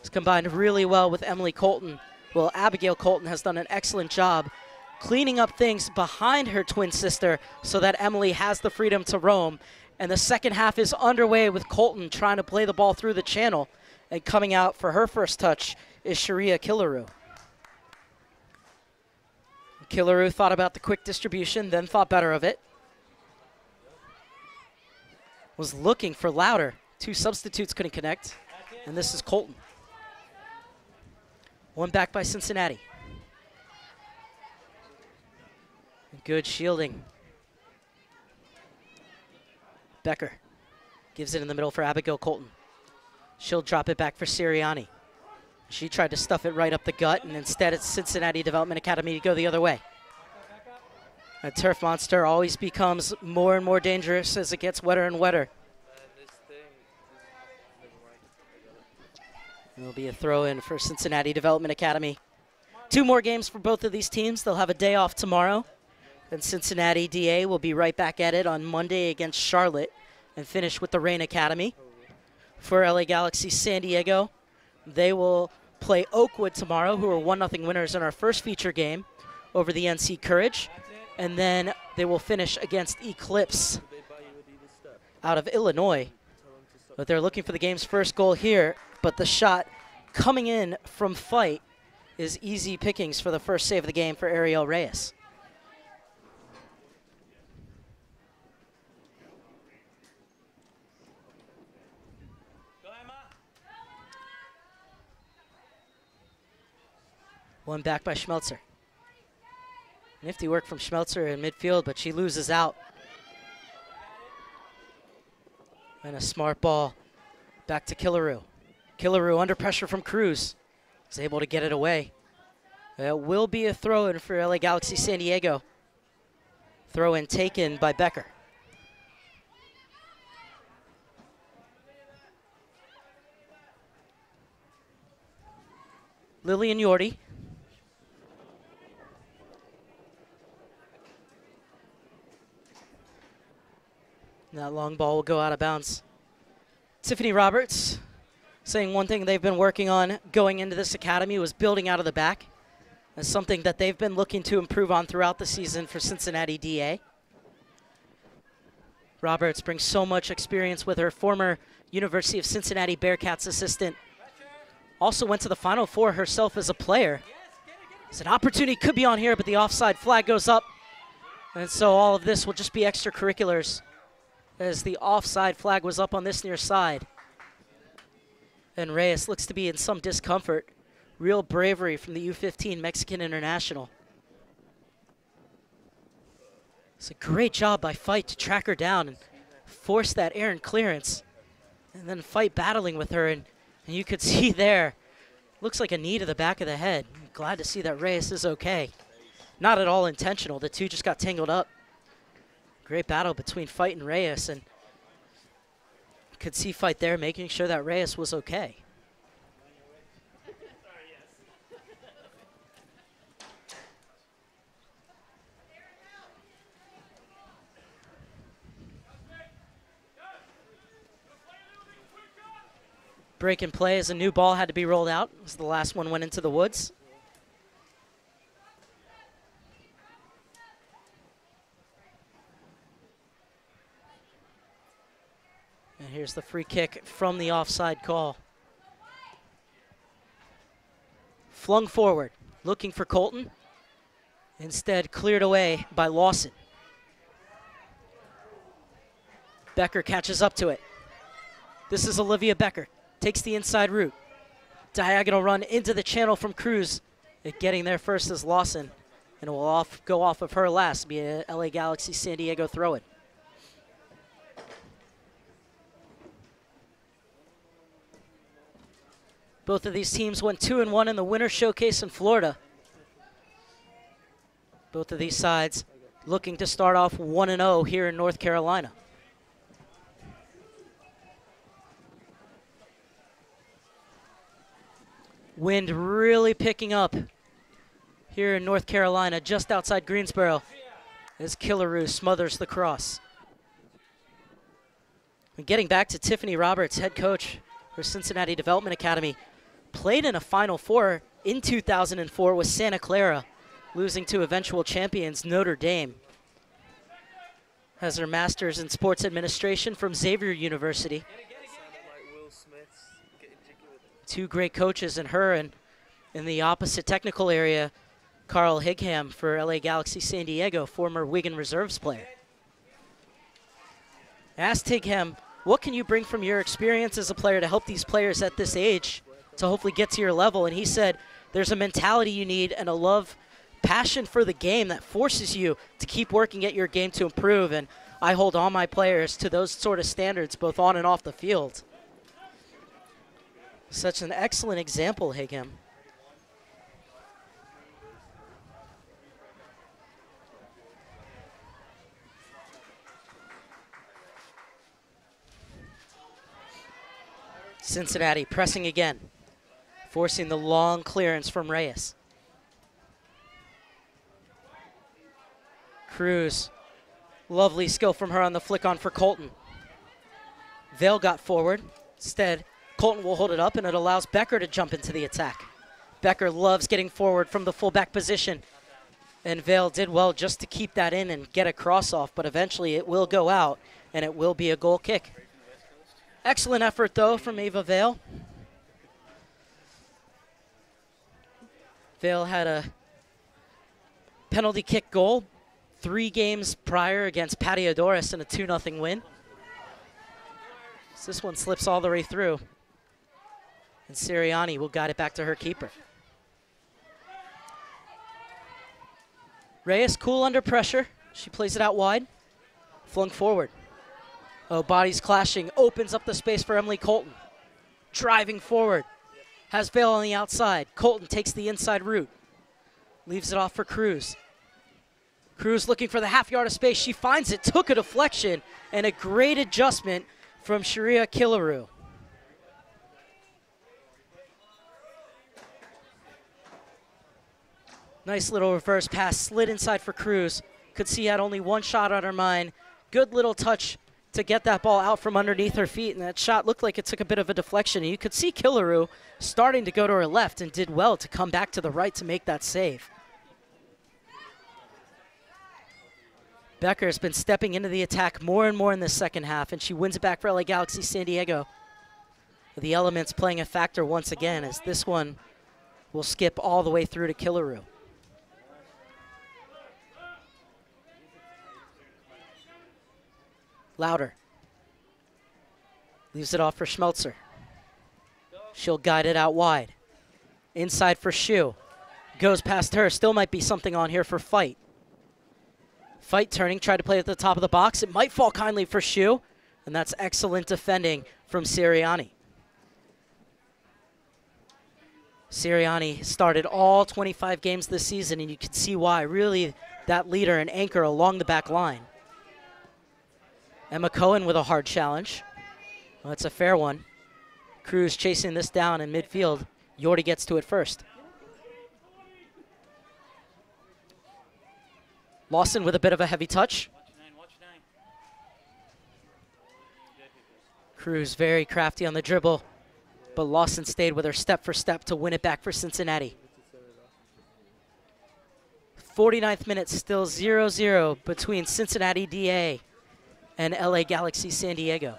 It's combined really well with Emily Colton. Well, Abigail Colton has done an excellent job cleaning up things behind her twin sister so that Emily has the freedom to roam. And the second half is underway with Colton trying to play the ball through the channel. And coming out for her first touch is Sharia Kilaru. Kilaru thought about the quick distribution, then thought better of it. Was looking for Lauder. 2 substitutes couldn't connect. And this is Colton. One back by Cincinnati. Good shielding. Becker gives it in the middle for Abigail Colton. She'll drop it back for Sirianni. She tried to stuff it right up the gut, and instead it's Cincinnati Development Academy to go the other way. A turf monster always becomes more and more dangerous as it gets wetter and wetter. It'll be a throw-in for Cincinnati Development Academy. 2 more games for both of these teams. They'll have a day off tomorrow. Then Cincinnati DA will be right back at it on Monday against Charlotte and finish with the Reign Academy. For LA Galaxy San Diego, they will play Oakwood tomorrow, who are 1-0 winners in our first feature game over the NC Courage. And then they will finish against Eclipse out of Illinois. But they're looking for the game's first goal here. But the shot coming in from Fight is easy pickings for the first save of the game for Ariel Reyes. One back by Schmelzer. Nifty work from Schmelzer in midfield, but she loses out. And a smart ball back to Kilaru. Kilaru under pressure from Cruz. Is able to get it away. It will be a throw-in for LA Galaxy San Diego. Throw-in taken by Becker. Lillian Yordi. That long ball will go out of bounds. Tiffany Roberts saying one thing they've been working on going into this academy was building out of the back. That's something that they've been looking to improve on throughout the season for Cincinnati DA. Roberts brings so much experience with her, former University of Cincinnati Bearcats assistant. Also went to the Final Four herself as a player. So an opportunity could be on here, but the offside flag goes up. And so all of this will just be extracurriculars as the offside flag was up on this near side. And Reyes looks to be in some discomfort. Real bravery from the U-15 Mexican international. It's a great job by Fight to track her down and force that errant clearance. And then Fight battling with her, and you could see there, looks like a knee to the back of the head. I'm glad to see that Reyes is okay. Not at all intentional, the two just got tangled up. Great battle between Fight and Reyes, and you could see Fight there making sure that Reyes was okay. Break and play as a new ball had to be rolled out as the last one went into the woods. And here's the free kick from the offside call. Flung forward, looking for Colton. Instead cleared away by Lawson. Becker catches up to it. This is Olivia Becker. Takes the inside route. Diagonal run into the channel from Cruz. Getting there first is Lawson. And it will go off of her last. Be a LA Galaxy San Diego throw-in. Both of these teams went 2-1 in the Winter Showcase in Florida. Both of these sides looking to start off 1-0 here in North Carolina. Wind really picking up here in North Carolina, just outside Greensboro, as Killaroo smothers the cross. And getting back to Tiffany Roberts, head coach for Cincinnati Development Academy, played in a Final Four in 2004 with Santa Clara, losing to eventual champions Notre Dame. Has her master's in sports administration from Xavier University. Two great coaches in her, and in the opposite technical area, Carl Higham for LA Galaxy San Diego, former Wigan Reserves player. Asked Higham, what can you bring from your experience as a player to help these players at this age to hopefully get to your level? And he said, there's a mentality you need and a love, passion for the game that forces you to keep working at your game to improve. And I hold all my players to those sort of standards, both on and off the field. Such an excellent example, Higham. Cincinnati pressing again, forcing the long clearance from Reyes. Cruz, lovely skill from her on the flick on for Colton. Vale got forward. Instead, Colton will hold it up, and it allows Becker to jump into the attack. Becker loves getting forward from the fullback position, and Vale did well just to keep that in and get a cross off, but eventually it will go out, and it will be a goal kick. Excellent effort, though, from Ava Vale. Vale had a penalty kick goal 3 games prior against Patiodorus in a 2-0 win. So this one slips all the way through. And Sirianni will guide it back to her keeper. Reyes cool under pressure. She plays it out wide. Flung forward. Oh, bodies clashing. Opens up the space for Emily Colton. Driving forward. Has Vale on the outside. Colton takes the inside route. Leaves it off for Cruz. Cruz looking for the half yard of space. She finds it. Took a deflection. And a great adjustment from Sharia Killaroo. Nice little reverse pass, slid inside for Cruz. Could see had only one shot on her mind. Good little touch to get that ball out from underneath her feet, and that shot looked like it took a bit of a deflection. And you could see Killaroo starting to go to her left and did well to come back to the right to make that save. Becker has been stepping into the attack more and more in the second half, and she wins it back for LA Galaxy San Diego. The elements playing a factor once again, as this one will skip all the way through to Killaroo. Louder. Leaves it off for Schmelzer. She'll guide it out wide. Inside for Shu. Goes past her. Still might be something on here for Fight. Fight turning, tried to play at the top of the box. It might fall kindly for Shu, and that's excellent defending from Sirianni. Sirianni started all 25 games this season, and you can see why. Really that leader and anchor along the back line. Emma Cohen with a hard challenge. Well, it's a fair one. Cruz chasing this down in midfield. Yordi gets to it first. Lawson with a bit of a heavy touch. Cruz very crafty on the dribble, but Lawson stayed with her step for step to win it back for Cincinnati. 49th minute, still 0-0 between Cincinnati DA and LA Galaxy San Diego.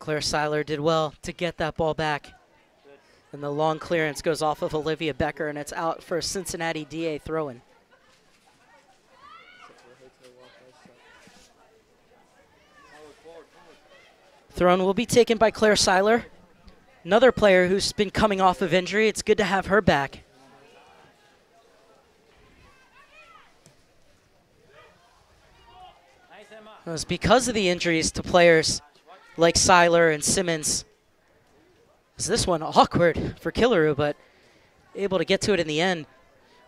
Claire Seiler did well to get that ball back. And the long clearance goes off of Olivia Becker, and it's out for a Cincinnati DA throw-in. Throw-in will be taken by Claire Seiler. Another player who's been coming off of injury. It's good to have her back. It was because of the injuries to players like Seiler and Simmons. Is this one awkward for Killaroo, but able to get to it in the end.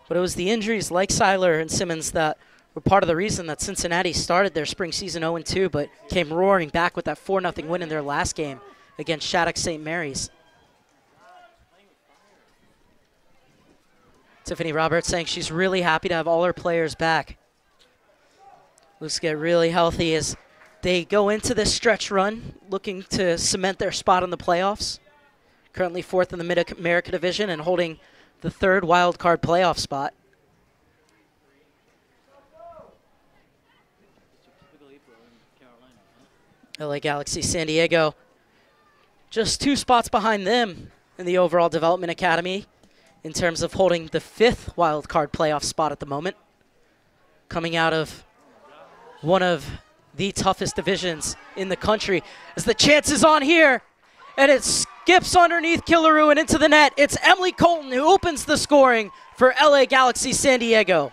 But it was the injuries like Seiler and Simmons that were part of the reason that Cincinnati started their spring season 0-2, but came roaring back with that 4-0 win in their last game against Shattuck St. Mary's. Tiffany Roberts saying she's really happy to have all her players back. Let's get really healthy as they go into this stretch run, looking to cement their spot in the playoffs. Currently 4th in the Mid-America Division and holding the 3rd wild card playoff spot. LA Galaxy San Diego just 2 spots behind them in the overall development academy in terms of holding the 5th wild card playoff spot at the moment. Coming out of one of the toughest divisions in the country. As the chance is on here, and it skips underneath Killaroo and into the net. It's Emily Colton who opens the scoring for LA Galaxy San Diego.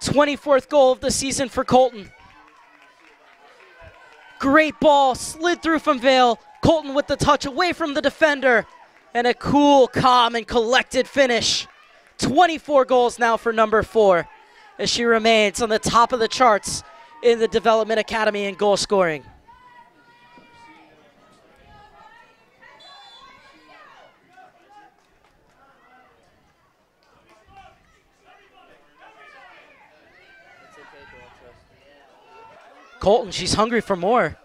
24th goal of the season for Colton. Great ball, slid through from Vale. Colton with the touch away from the defender. And a cool, calm, and collected finish. 24 goals now for number 4, as she remains on the top of the charts in the Development Academy in goal scoring. Colton, she's hungry for more.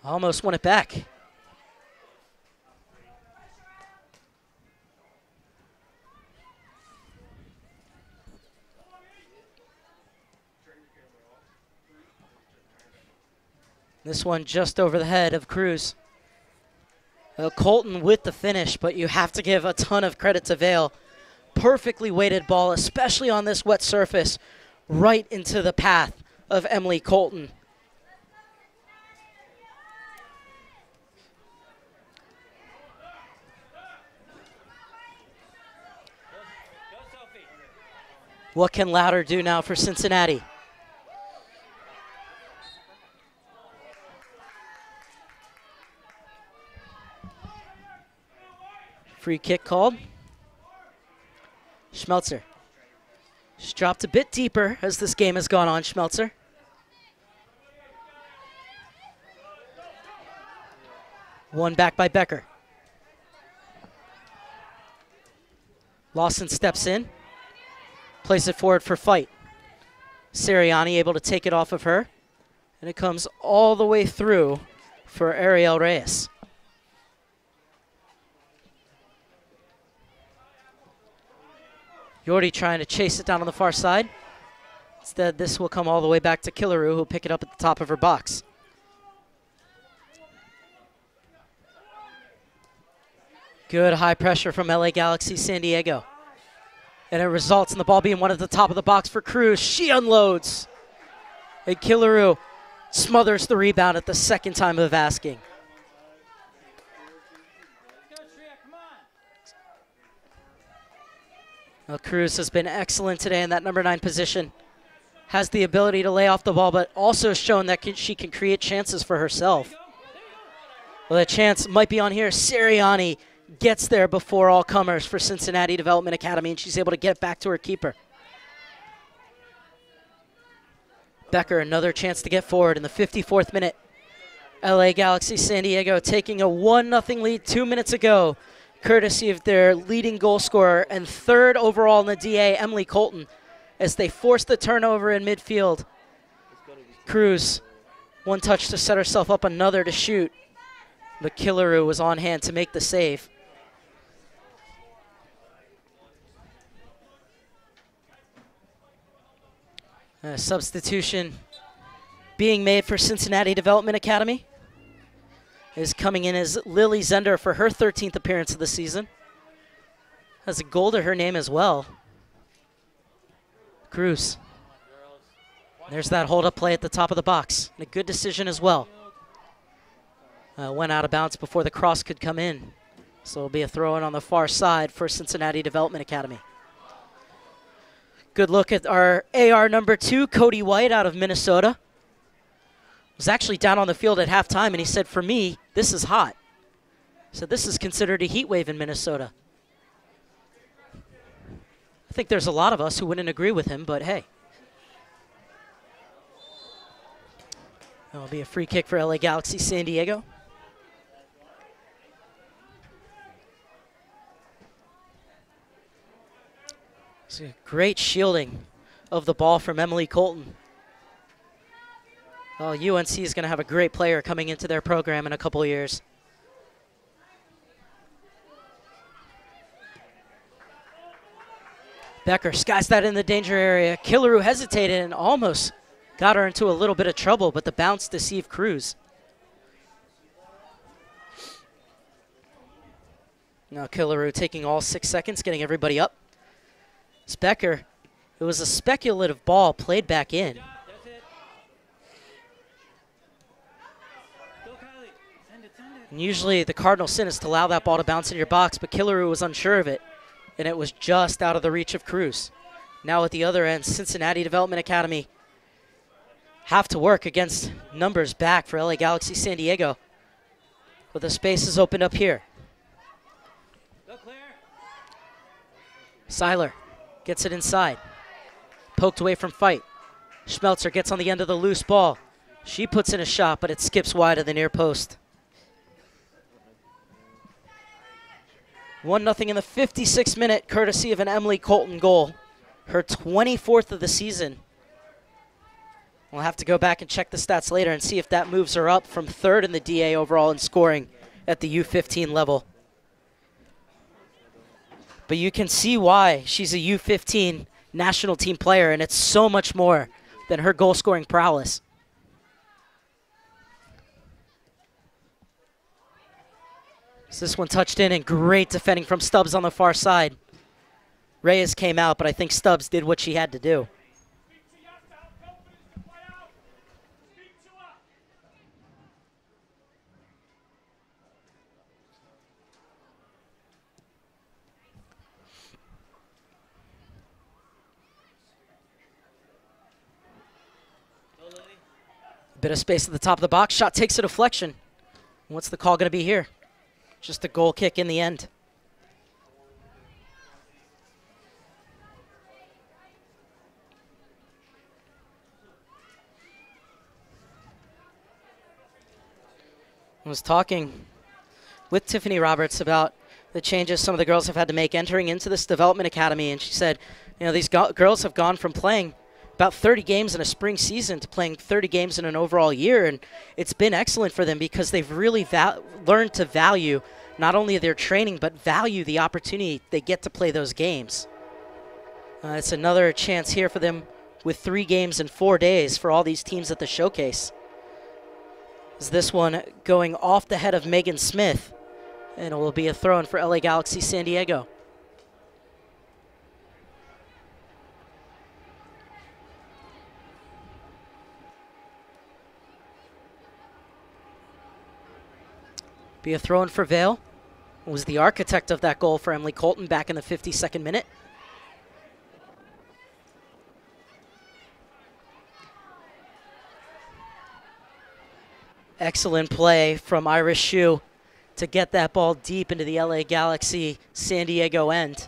Almost won it back. This one just over the head of Cruz. Colton with the finish, but you have to give a ton of credit to Vale. Perfectly weighted ball, especially on this wet surface, right into the path of Emily Colton. What can Louder do now for Cincinnati? Free kick called. Schmelzer. She's dropped a bit deeper as this game has gone on, Schmelzer. One back by Becker. Lawson steps in, plays it forward for fight. Sirianni able to take it off of her, and it comes all the way through for Ariel Reyes. Yordi trying to chase it down on the far side. Instead, this will come all the way back to Killaroo, who'll pick it up at the top of her box. Good high pressure from LA Galaxy San Diego. And it results in the ball being one at the top of the box for Cruz. She unloads. And Killaroo smothers the rebound at the second time of asking. Well, Cruz has been excellent today in that number 9 position. Has the ability to lay off the ball, but also shown that she can create chances for herself. Well, the chance might be on here. Sirianni gets there before all comers for Cincinnati Development Academy, and she's able to get back to her keeper. Becker, another chance to get forward in the 54th minute. LA Galaxy San Diego taking a 1-0 lead 2 minutes ago, courtesy of their leading goal scorer and third overall in the DA, Emily Colton, as they force the turnover in midfield. Cruz, one touch to set herself up, another to shoot. But Killaroo was on hand to make the save. A substitution being made for Cincinnati Development Academy is coming in as Lily Zender for her 13th appearance of the season. Has a goal to her name as well. Cruz. There's that hold-up play at the top of the box. And a good decision as well. Went out of bounds before the cross could come in. So it'll be a throw-in on the far side for Cincinnati Development Academy. Good look at our AR number 2, Cody White out of Minnesota. Was actually down on the field at halftime, and he said, for me, this is hot. So this is considered a heat wave in Minnesota. I think there's a lot of us who wouldn't agree with him, but hey. That'll be a free kick for LA Galaxy San Diego. It's a great shielding of the ball from Emily Colton. Well, UNC is going to have a great player coming into their program in a couple of years. Becker skies that in the danger area. Killaroo hesitated and almost got her into a little bit of trouble, but the bounce deceived Cruz. Now Killaroo taking all 6 seconds, getting everybody up. It's Becker. It was a speculative ball played back in. And usually the cardinal sin is to allow that ball to bounce in your box, but Killaroo was unsure of it, and it was just out of the reach of Cruz. Now at the other end, Cincinnati Development Academy have to work against numbers back for LA Galaxy San Diego. But the space is opened up here. Seiler gets it inside. Poked away from fight. Schmelzer gets on the end of the loose ball. She puts in a shot, but it skips wide of the near post. 1-0 in the 56th minute, courtesy of an Emily Colton goal. Her 24th of the season. We'll have to go back and check the stats later and see if that moves her up from third in the DA overall in scoring at the U-15 level. But you can see why she's a U-15 national team player, and it's so much more than her goal-scoring prowess. So this one touched in, and great defending from Stubbs on the far side. Reyes came out, but I think Stubbs did what she had to do. Bit of space at the top of the box. Shot takes a deflection. What's the call going to be here? Just a goal kick in the end. I was talking with Tiffany Roberts about the changes some of the girls have had to make entering into this development academy. And she said, you know, these girls have gone from playing about 30 games in a spring season to playing 30 games in an overall year. And it's been excellent for them because they've really learned to value not only their training, but value the opportunity they get to play those games. It's another chance here for them with 3 games in 4 days for all these teams at the showcase. Is this one going off the head of Megan Smith, and it will be a throw-in for LA Galaxy San Diego. Be a throw-in for Vale, who was the architect of that goal for Emily Colton back in the 52nd minute. Excellent play from Iris Shue to get that ball deep into the LA Galaxy San Diego end.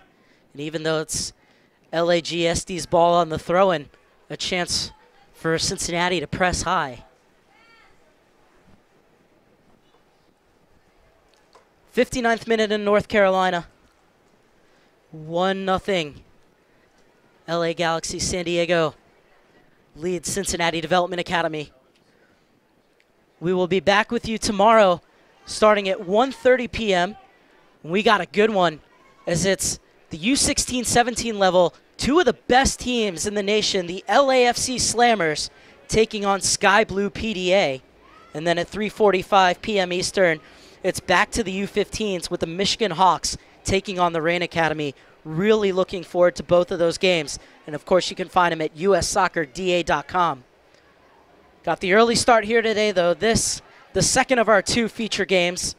And even though it's LAGSD's ball on the throw-in, a chance for Cincinnati to press high. 59th minute in North Carolina. 1-0. LA Galaxy San Diego leads Cincinnati Development Academy. We will be back with you tomorrow starting at 1:30 p.m. We got a good one as it's the U16-17 level. 2 of the best teams in the nation, the LAFC Slammers, taking on Sky Blue PDA. And then at 3:45 p.m. Eastern, it's back to the U15s with the Michigan Hawks taking on the Rain Academy. Really looking forward to both of those games. And, of course, you can find them at ussoccerda.com. Got the early start here today, though. This, the second of our 2 feature games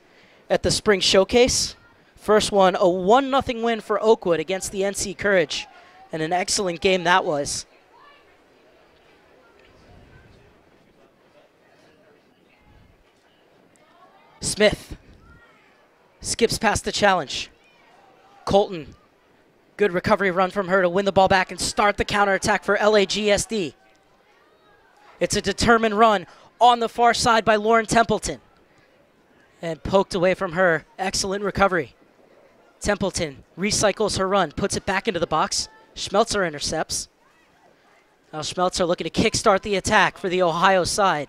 at the Spring Showcase. First one, a 1-0 win for Oakwood against the NC Courage. And an excellent game that was. Smith skips past the challenge. Colton, good recovery run from her to win the ball back and start the counterattack for LAGSD. It's a determined run on the far side by Lauren Templeton. And poked away from her. Excellent recovery. Templeton recycles her run, puts it back into the box. Schmelzer intercepts. Now Schmelzer looking to kickstart the attack for the Ohio side.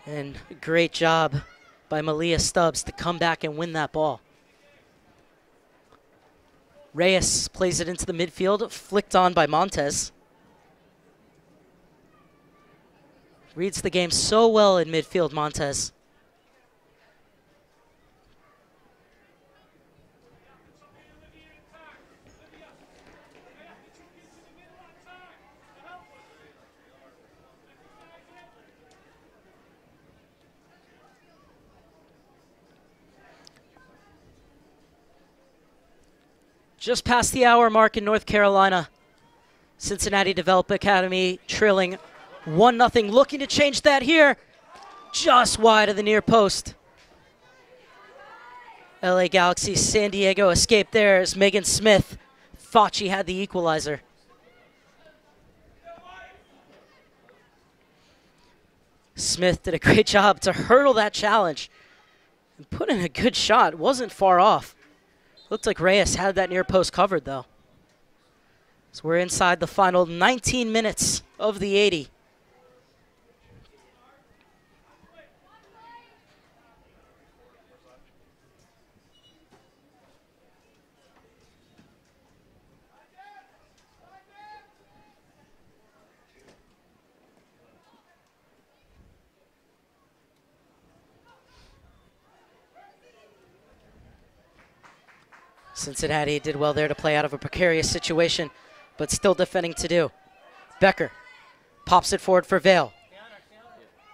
And great job by Malia Stubbs to come back and win that ball. Reyes plays it into the midfield, flicked on by Montez. Reads the game so well in midfield, Montez. Just past the hour mark in North Carolina. Cincinnati Develop Academy trailing 1-0. Looking to change that here. Just wide of the near post. LA Galaxy San Diego escaped there as Megan Smith thought she had the equalizer. Smith did a great job to hurdle that challenge and put in a good shot. Wasn't far off. Looked like Reyes had that near post covered, though. So we're inside the final 19 minutes of the 80. Cincinnati did well there to play out of a precarious situation, but still defending to do. Becker pops it forward for Vale.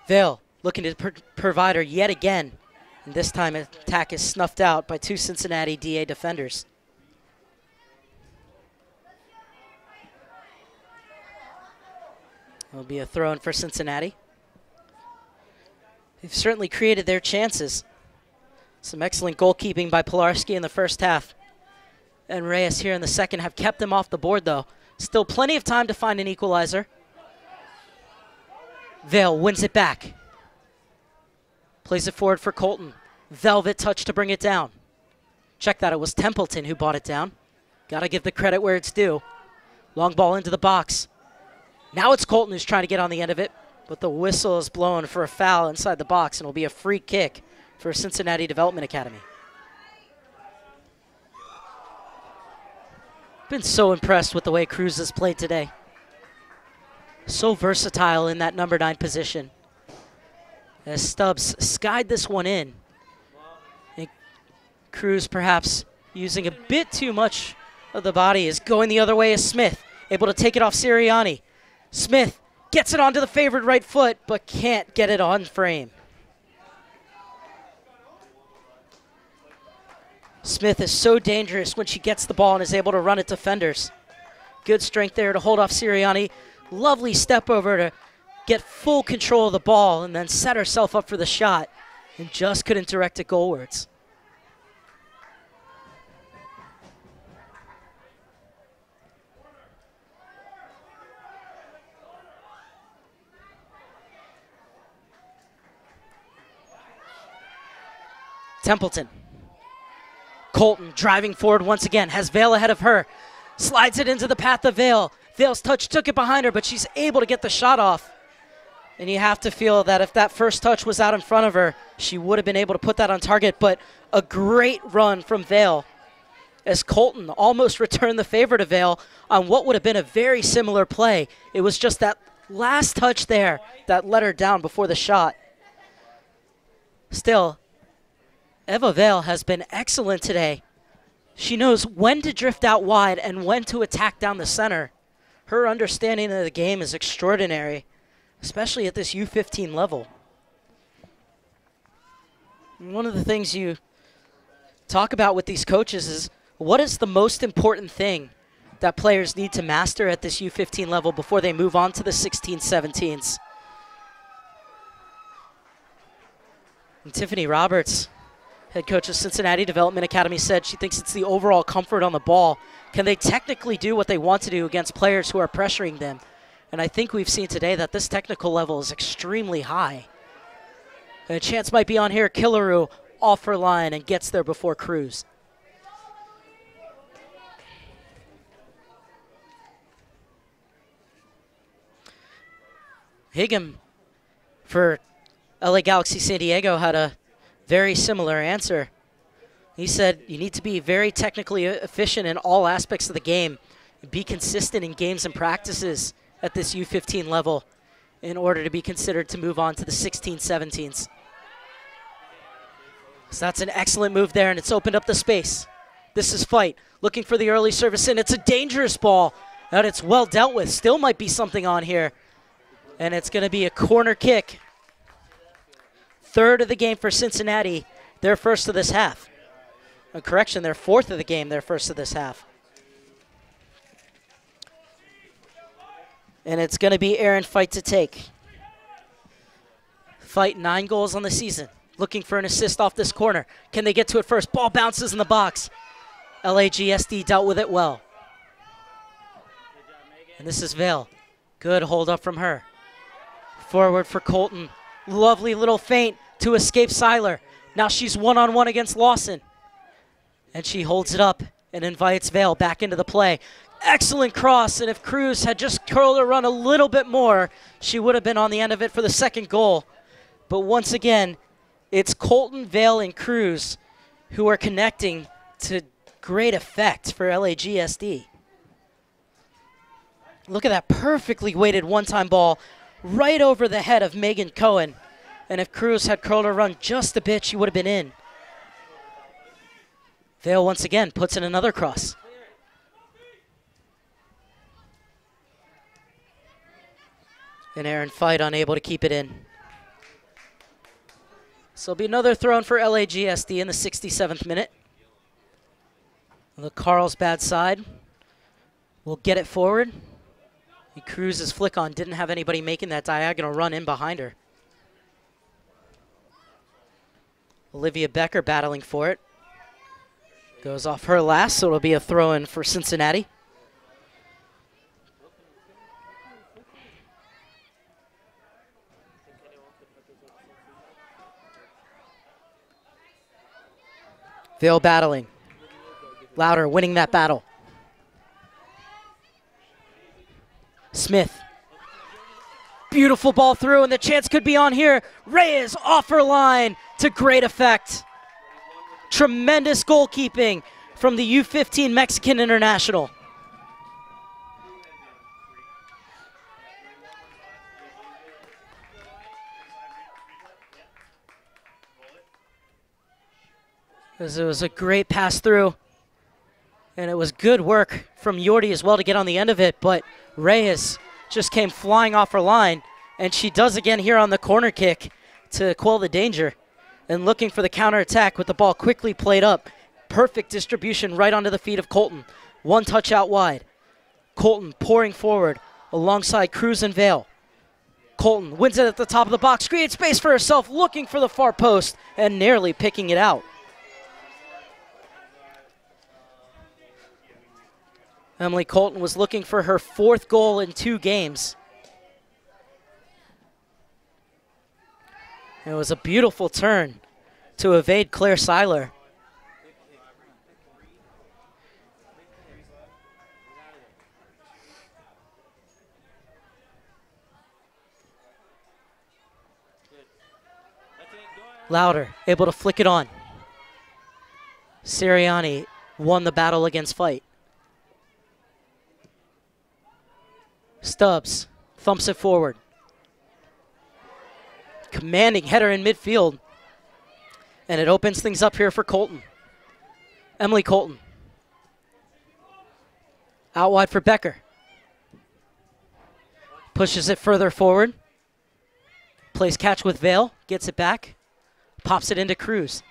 Vale looking to provide her yet again. And this time attack is snuffed out by 2 Cincinnati DA defenders. It'll be a throw-in for Cincinnati. They've certainly created their chances. Some excellent goalkeeping by Pilarski in the first half. And Reyes here in the second have kept them off the board, though. Still plenty of time to find an equalizer. Vale wins it back. Plays it forward for Colton. Velvet touch to bring it down. Check that, it was Templeton who brought it down. Gotta give the credit where it's due. Long ball into the box. Now it's Colton who's trying to get on the end of it, but the whistle is blown for a foul inside the box, and it'll be a free kick for Cincinnati Development Academy. Been so impressed with the way Cruz has played today. So versatile in that number 9 position. As Stubbs skied this one in. And Cruz perhaps using a bit too much of the body is going the other way as Smith. Able to take it off Sirianni. Smith gets it onto the favored right foot, but can't get it on frame. Smith is so dangerous when she gets the ball and is able to run at defenders. Good strength there to hold off Sirianni. Lovely step over to get full control of the ball and then set herself up for the shot and just couldn't direct it goalwards. Templeton. Colton driving forward once again, has Vale ahead of her. Slides it into the path of Vale. Vale's touch took it behind her, but she's able to get the shot off. And you have to feel that if that first touch was out in front of her, she would have been able to put that on target. But a great run from Vale as Colton almost returned the favor to Vale on what would have been a very similar play. It was just that last touch there that let her down before the shot. Still, Eva Vale has been excellent today. She knows when to drift out wide and when to attack down the center. Her understanding of the game is extraordinary, especially at this U-15 level. And one of the things you talk about with these coaches is what is the most important thing that players need to master at this U-15 level before they move on to the 16-17s. And Tiffany Roberts, head coach of Cincinnati Development Academy, said she thinks it's the overall comfort on the ball. Can they technically do what they want to do against players who are pressuring them? And I think we've seen today that this technical level is extremely high. And a chance might be on here. Killeru off her line and gets there before Cruz. Higgum for LA Galaxy San Diego had a very similar answer. He said you need to be very technically efficient in all aspects of the game and be consistent in games and practices at this U-15 level in order to be considered to move on to the 16-17s. So that's an excellent move there, and it's opened up the space. This is Fight looking for the early service in. It's a dangerous ball, and it's well dealt with. Still might be something on here, and it's going to be a corner kick. Third of the game for Cincinnati, their first of this half. A correction, their fourth of the game, their first of this half. And it's going to be Aaron Fight to take. Fight 9 goals on the season. Looking for an assist off this corner. Can they get to it first? Ball bounces in the box. LAGSD dealt with it well. And this is Vale. Good hold up from her. Forward for Colton. Lovely little feint to escape Seiler. Now she's one-on-one against Lawson. And she holds it up and invites Vale back into the play. Excellent cross, and if Cruz had just curled her run a little bit more, she would have been on the end of it for the second goal. But once again, it's Colton, Vale, and Cruz who are connecting to great effect for LAGSD. Look at that perfectly weighted one-time ball right over the head of Megan Cohen. And if Cruz had curled her run just a bit, she would have been in. Vale once again puts in another cross. And Aaron Fight unable to keep it in. So it'll be another throw in for LAGSD in the 67th minute. The Carlsbad side will get it forward. Cruz's flick on didn't have anybody making that diagonal run in behind her. Olivia Becker battling for it. Goes off her last, so it'll be a throw in for Cincinnati. Vail battling. Louder winning that battle. Smith. Beautiful ball through, and the chance could be on here. Reyes off her line to great effect. Tremendous goalkeeping from the U-15 Mexican international. It was a great pass through, and it was good work from Yordi as well to get on the end of it, but Reyes just came flying off her line, and she does again here on the corner kick to quell the danger, and looking for the counterattack with the ball quickly played up. Perfect distribution right onto the feet of Colton. One touch out wide. Colton pouring forward alongside Cruz and Vail. Colton wins it at the top of the box, creates space for herself, looking for the far post, and nearly picking it out. Emily Colton was looking for her 4th goal in 2 games. It was a beautiful turn to evade Claire Seiler. Louder, able to flick it on. Sirianni won the battle against Fight. Stubbs thumps it forward. Commanding header in midfield. And it opens things up here for Colton. Emily Colton. Out wide for Becker. Pushes it further forward. Plays catch with Vail. Gets it back. Pops it into Cruz.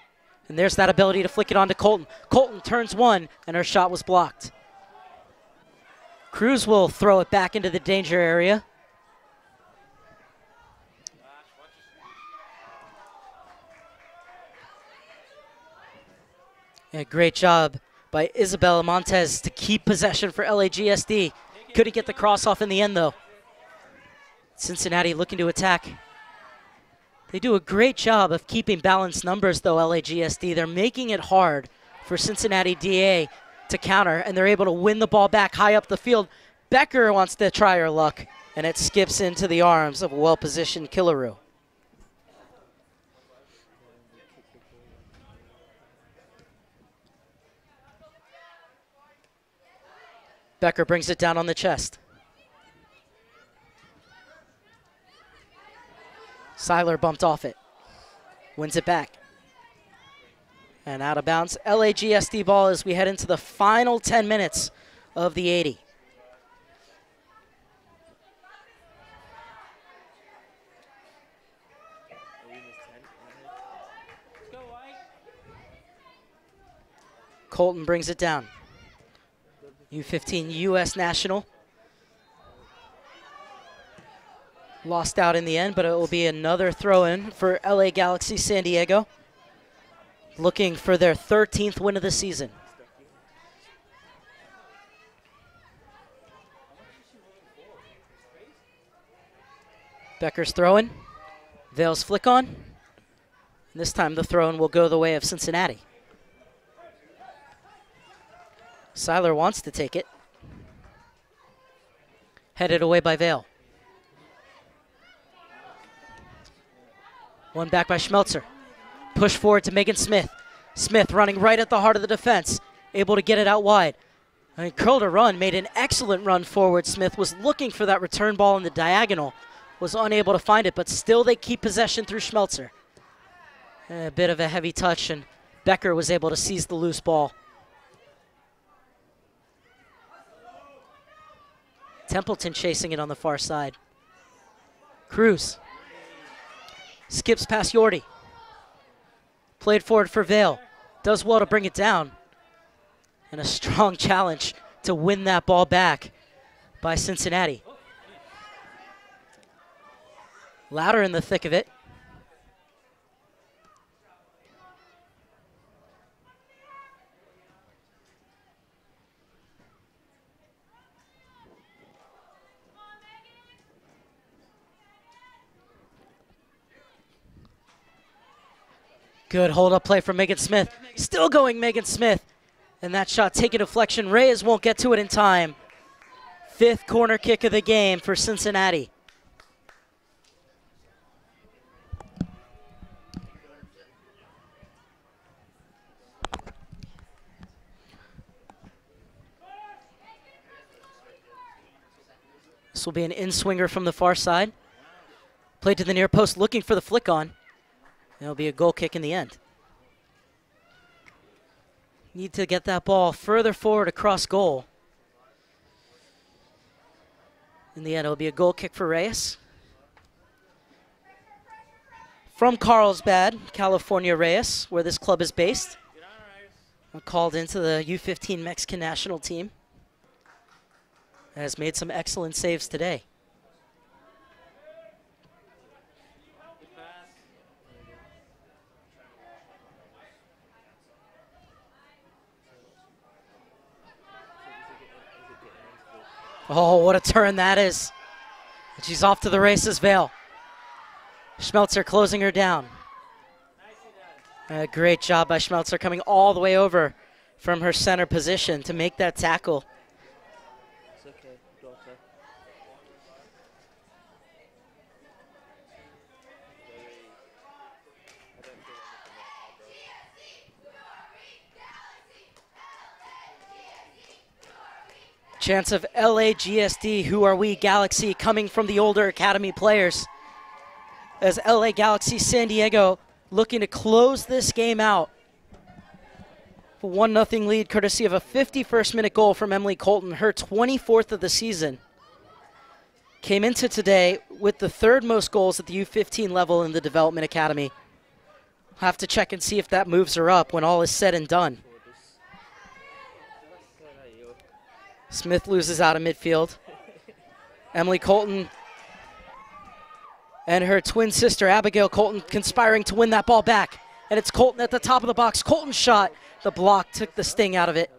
And there's that ability to flick it on to Colton. Colton turns one, and her shot was blocked. Cruz will throw it back into the danger area. A great job by Isabella Montez to keep possession for LAGSD. Couldn't get the cross off in the end, though. Cincinnati looking to attack. They do a great job of keeping balanced numbers, though, LAGSD. They're making it hard for Cincinnati DA to counter, and they're able to win the ball back high up the field. Becker wants to try her luck, and it skips into the arms of a well-positioned Killaroo. Becker brings it down on the chest. Seiler bumped off it. Wins it back. And out of bounds. LAGSD ball as we head into the final 10 minutes of the 80. Colton brings it down. U-15 U.S. National. Lost out in the end, but it will be another throw-in for LA Galaxy San Diego. Looking for their 13th win of the season. Becker's throwing. Vail's flick on. And this time the throw-in will go the way of Cincinnati. Seiler wants to take it. Headed away by Vail. One back by Schmelzer. Push forward to Megan Smith. Smith running right at the heart of the defense. Able to get it out wide. Curled a run, made an excellent run forward. Smith was looking for that return ball in the diagonal. Was unable to find it, but still they keep possession through Schmelzer. A bit of a heavy touch, and Becker was able to seize the loose ball. Templeton chasing it on the far side. Cruz. Skips past Yordi. Played forward for Vail. Does well to bring it down. And a strong challenge to win that ball back by Cincinnati. Louder in the thick of it. Good hold-up play from Megan Smith. Still going Megan Smith. And that shot taking deflection. Reyes won't get to it in time. 5th corner kick of the game for Cincinnati. This will be an in-swinger from the far side. Played to the near post, looking for the flick on. It'll be a goal kick in the end. Need to get that ball further forward across goal. In the end, it'll be a goal kick for Reyes. From Carlsbad, California, Reyes, where this club is based. Called into the U-15 Mexican national team. Has made some excellent saves today. Oh, what a turn that is. And she's off to the races, Vale. Schmelzer closing her down. A great job by Schmelzer, coming all the way over from her center position to make that tackle. It's okay, daughter. Chance of LA-GSD, who are we, Galaxy, coming from the older academy players. As LA Galaxy San Diego looking to close this game out. A 1-0 lead courtesy of a 51st minute goal from Emily Colton, her 24th of the season. Came into today with the 3rd most goals at the U-15 level in the Development Academy. Have to check and see if that moves her up when all is said and done. Smith loses out of midfield. Emily Colton and her twin sister Abigail Colton conspiring to win that ball back. And it's Colton at the top of the box. Colton's shot. The block took the sting out of it.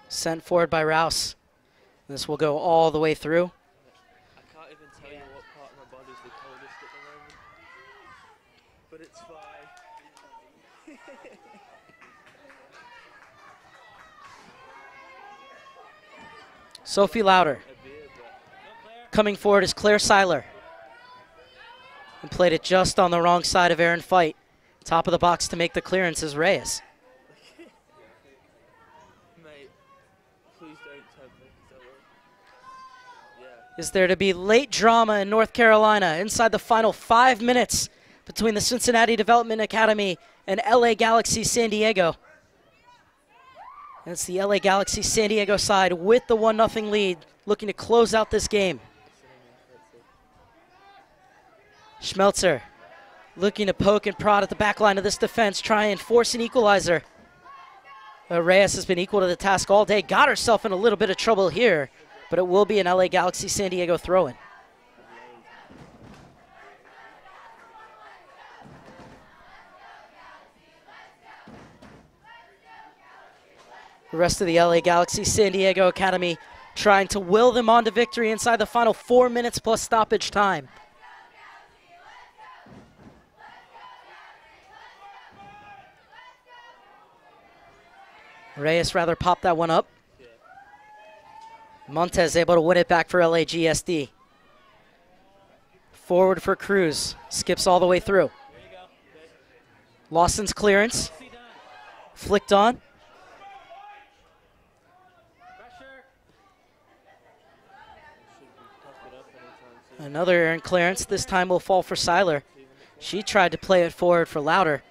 Sent forward by Rouse. This will go all the way through. I can't even tell you what part of my body's the coldest at the moment. But it's fine. Sophie Lauder. Coming forward is Claire Seiler. And played it just on the wrong side of Aaron Fight. Top of the box to make the clearance is Reyes. Mate, please don't tempt me. Yeah. Is there to be late drama in North Carolina inside the final 5 minutes between the Cincinnati Development Academy and LA Galaxy San Diego. And it's the LA Galaxy San Diego side with the 1-0 lead, looking to close out this game. Schmelzer looking to poke and prod at the back line of this defense, try and force an equalizer. Reyes has been equal to the task all day, got herself in a little bit of trouble here, but it will be an LA Galaxy San Diego throw-in. The rest of the LA Galaxy San Diego Academy trying to will them on to victory inside the final 4 minutes plus stoppage time. Reyes rather popped that one up. Montez able to win it back for LAGSD. Forward for Cruz. Skips all the way through. Lawson's clearance. Flicked on. Another errant clearance. This time will fall for Seiler. She tried to play it forward for Lauder.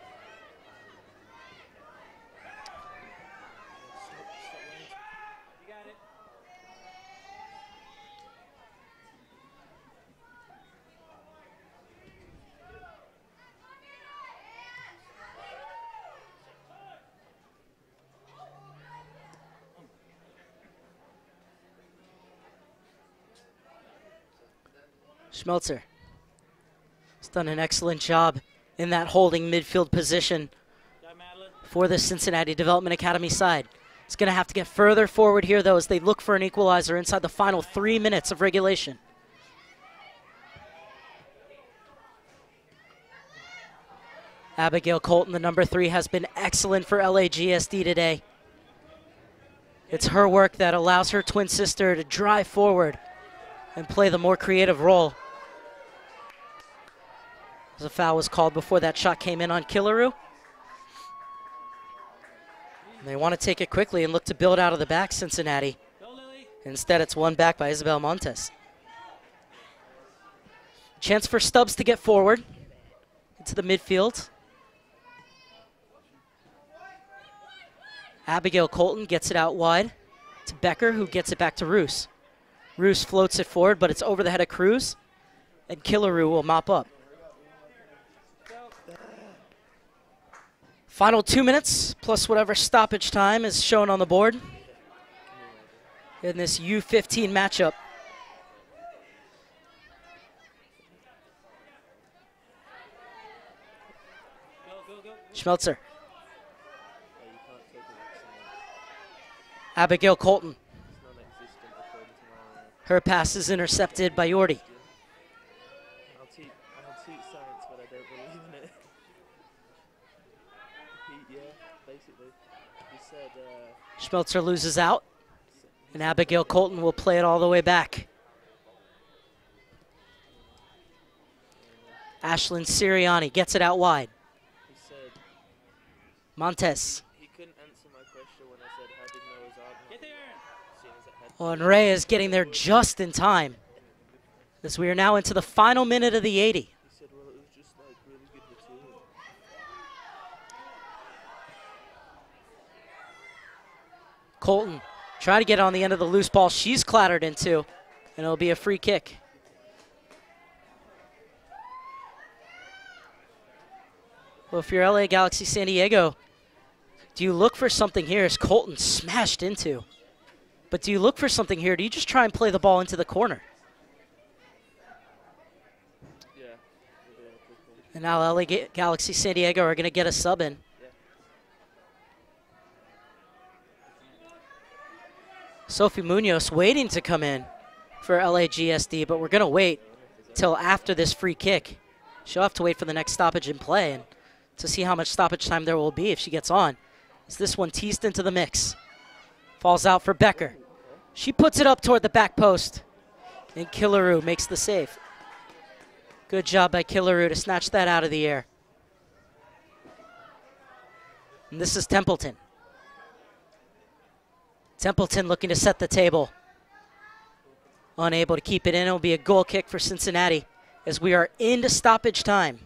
Schmelzer has done an excellent job in that holding midfield position for the Cincinnati Development Academy side. It's going to have to get further forward here, though, as they look for an equalizer inside the final 3 minutes of regulation. Abigail Colton, the number 3, has been excellent for LAGSD today. It's her work that allows her twin sister to drive forward and play the more creative role. As a foul was called before that shot came in on Killaroo. And they want to take it quickly and look to build out of the back, Cincinnati. Instead, it's won back by Isabel Montes. Chance for Stubbs to get forward into the midfield. Abigail Colton gets it out wide to Becker, who gets it back to Roos. Roos floats it forward, but it's over the head of Cruz, and Killaroo will mop up. Final 2 minutes, plus whatever stoppage time is shown on the board in this U-15 matchup. Schmelzer. Abigail Colton. Her pass is intercepted by Yordi. I'll teach science, but I don't believe in it. Yeah, basically. He said, Schmelzer loses out, and Abigail Colton will play it all the way back. Ashlyn Sirianni gets it out wide. he said Montes. he couldn't answer my question when I said how did Noah's Ark not seen as a head. Oh, and Ray is getting there just in time, as we are now into the final minute of the 80. He said, well, it was just like really good material. Colton trying to get on the end of the loose ball she's clattered into, and it'll be a free kick. Well, if you're LA Galaxy San Diego, do you look for something here as Colton smashed into? But do you look for something here? Do you just try and play the ball into the corner? Yeah. And now LA Galaxy San Diego are going to get a sub in. Sophie Munoz waiting to come in for LAGSD, but we're going to wait till after this free kick. She'll have to wait for the next stoppage in play and to see how much stoppage time there will be if she gets on. Is this one teased into the mix? Falls out for Becker. She puts it up toward the back post, and Killaroo makes the save. Good job by Killaroo to snatch that out of the air. And this is Templeton. Templeton looking to set the table. Unable to keep it in. It'll be a goal kick for Cincinnati as we are into stoppage time.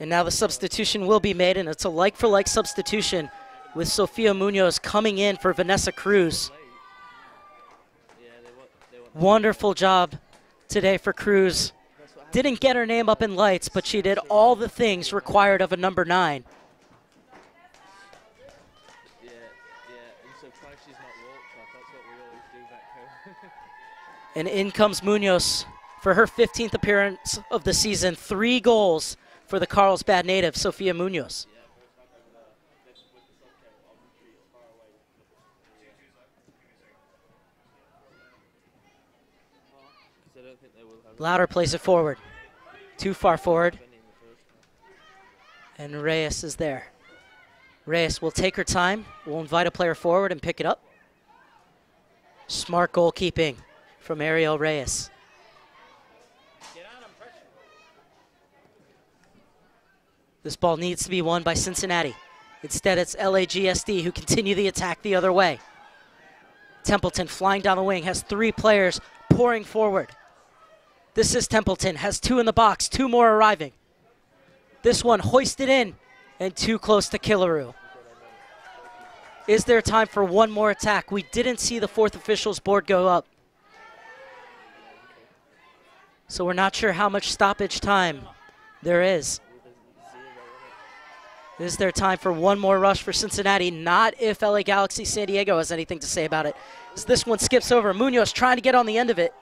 And now the substitution will be made, and it's a like-for-like substitution with Sofia Munoz coming in for Vanessa Cruz. Wonderful job today for Cruz. Didn't get her name up in lights, but she did all the things required of a number 9. And in comes Munoz for her 15th appearance of the season. 3 goals for the Carlsbad native, Sofia Munoz. Louder plays it forward. Too far forward. And Reyes is there. Reyes will take her time. We'll invite a player forward and pick it up. Smart goalkeeping from Ariel Reyes. This ball needs to be won by Cincinnati. Instead, it's LAGSD who continue the attack the other way. Templeton flying down the wing, has 3 players pouring forward. This is Templeton, has 2 in the box, 2 more arriving. This one hoisted in and too close to Killaroo. Is there time for one more attack? We didn't see the 4th officials board go up. So we're not sure how much stoppage time there is. Is there time for one more rush for Cincinnati? Not if LA Galaxy San Diego has anything to say about it. As this one skips over, Munoz trying to get on the end of it.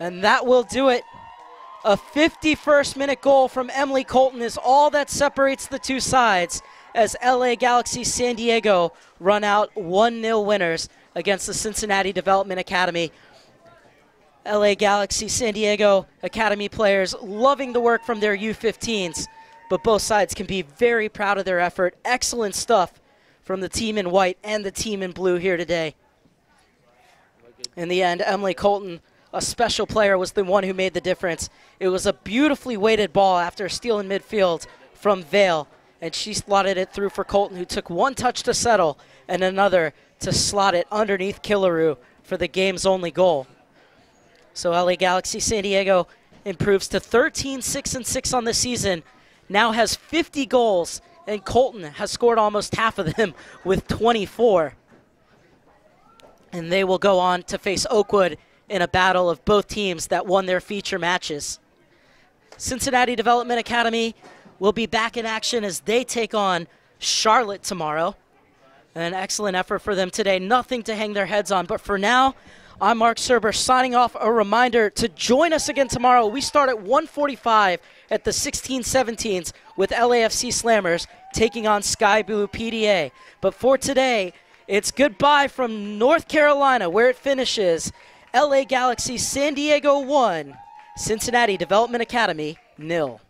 And that will do it. A 51st minute goal from Emily Colton is all that separates the two sides. as LA Galaxy San Diego run out 1-0 winners against the Cincinnati Development Academy. LA Galaxy San Diego Academy players loving the work from their U-15s, but both sides can be very proud of their effort. Excellent stuff from the team in white and the team in blue here today. In the end, Emily Colton, a special player, was the one who made the difference. It was a beautifully weighted ball after a steal in midfield from Vale, and she slotted it through for Colton, who took one touch to settle and another to slot it underneath Killaroo for the game's only goal. So LA Galaxy San Diego improves to 13-6-6 on the season, now has 50 goals, and Colton has scored almost half of them with 24. And they will go on to face Oakwood in a battle of both teams that won their feature matches. Cincinnati Development Academy will be back in action as they take on Charlotte tomorrow. An excellent effort for them today. Nothing to hang their heads on. But for now, I'm Mark Serber signing off. A reminder to join us again tomorrow. We start at 1:45 at the 16-17s with LAFC Slammers taking on Sky Blue PDA. But for today, it's goodbye from North Carolina, where it finishes LA Galaxy San Diego 1, Cincinnati Development Academy 0.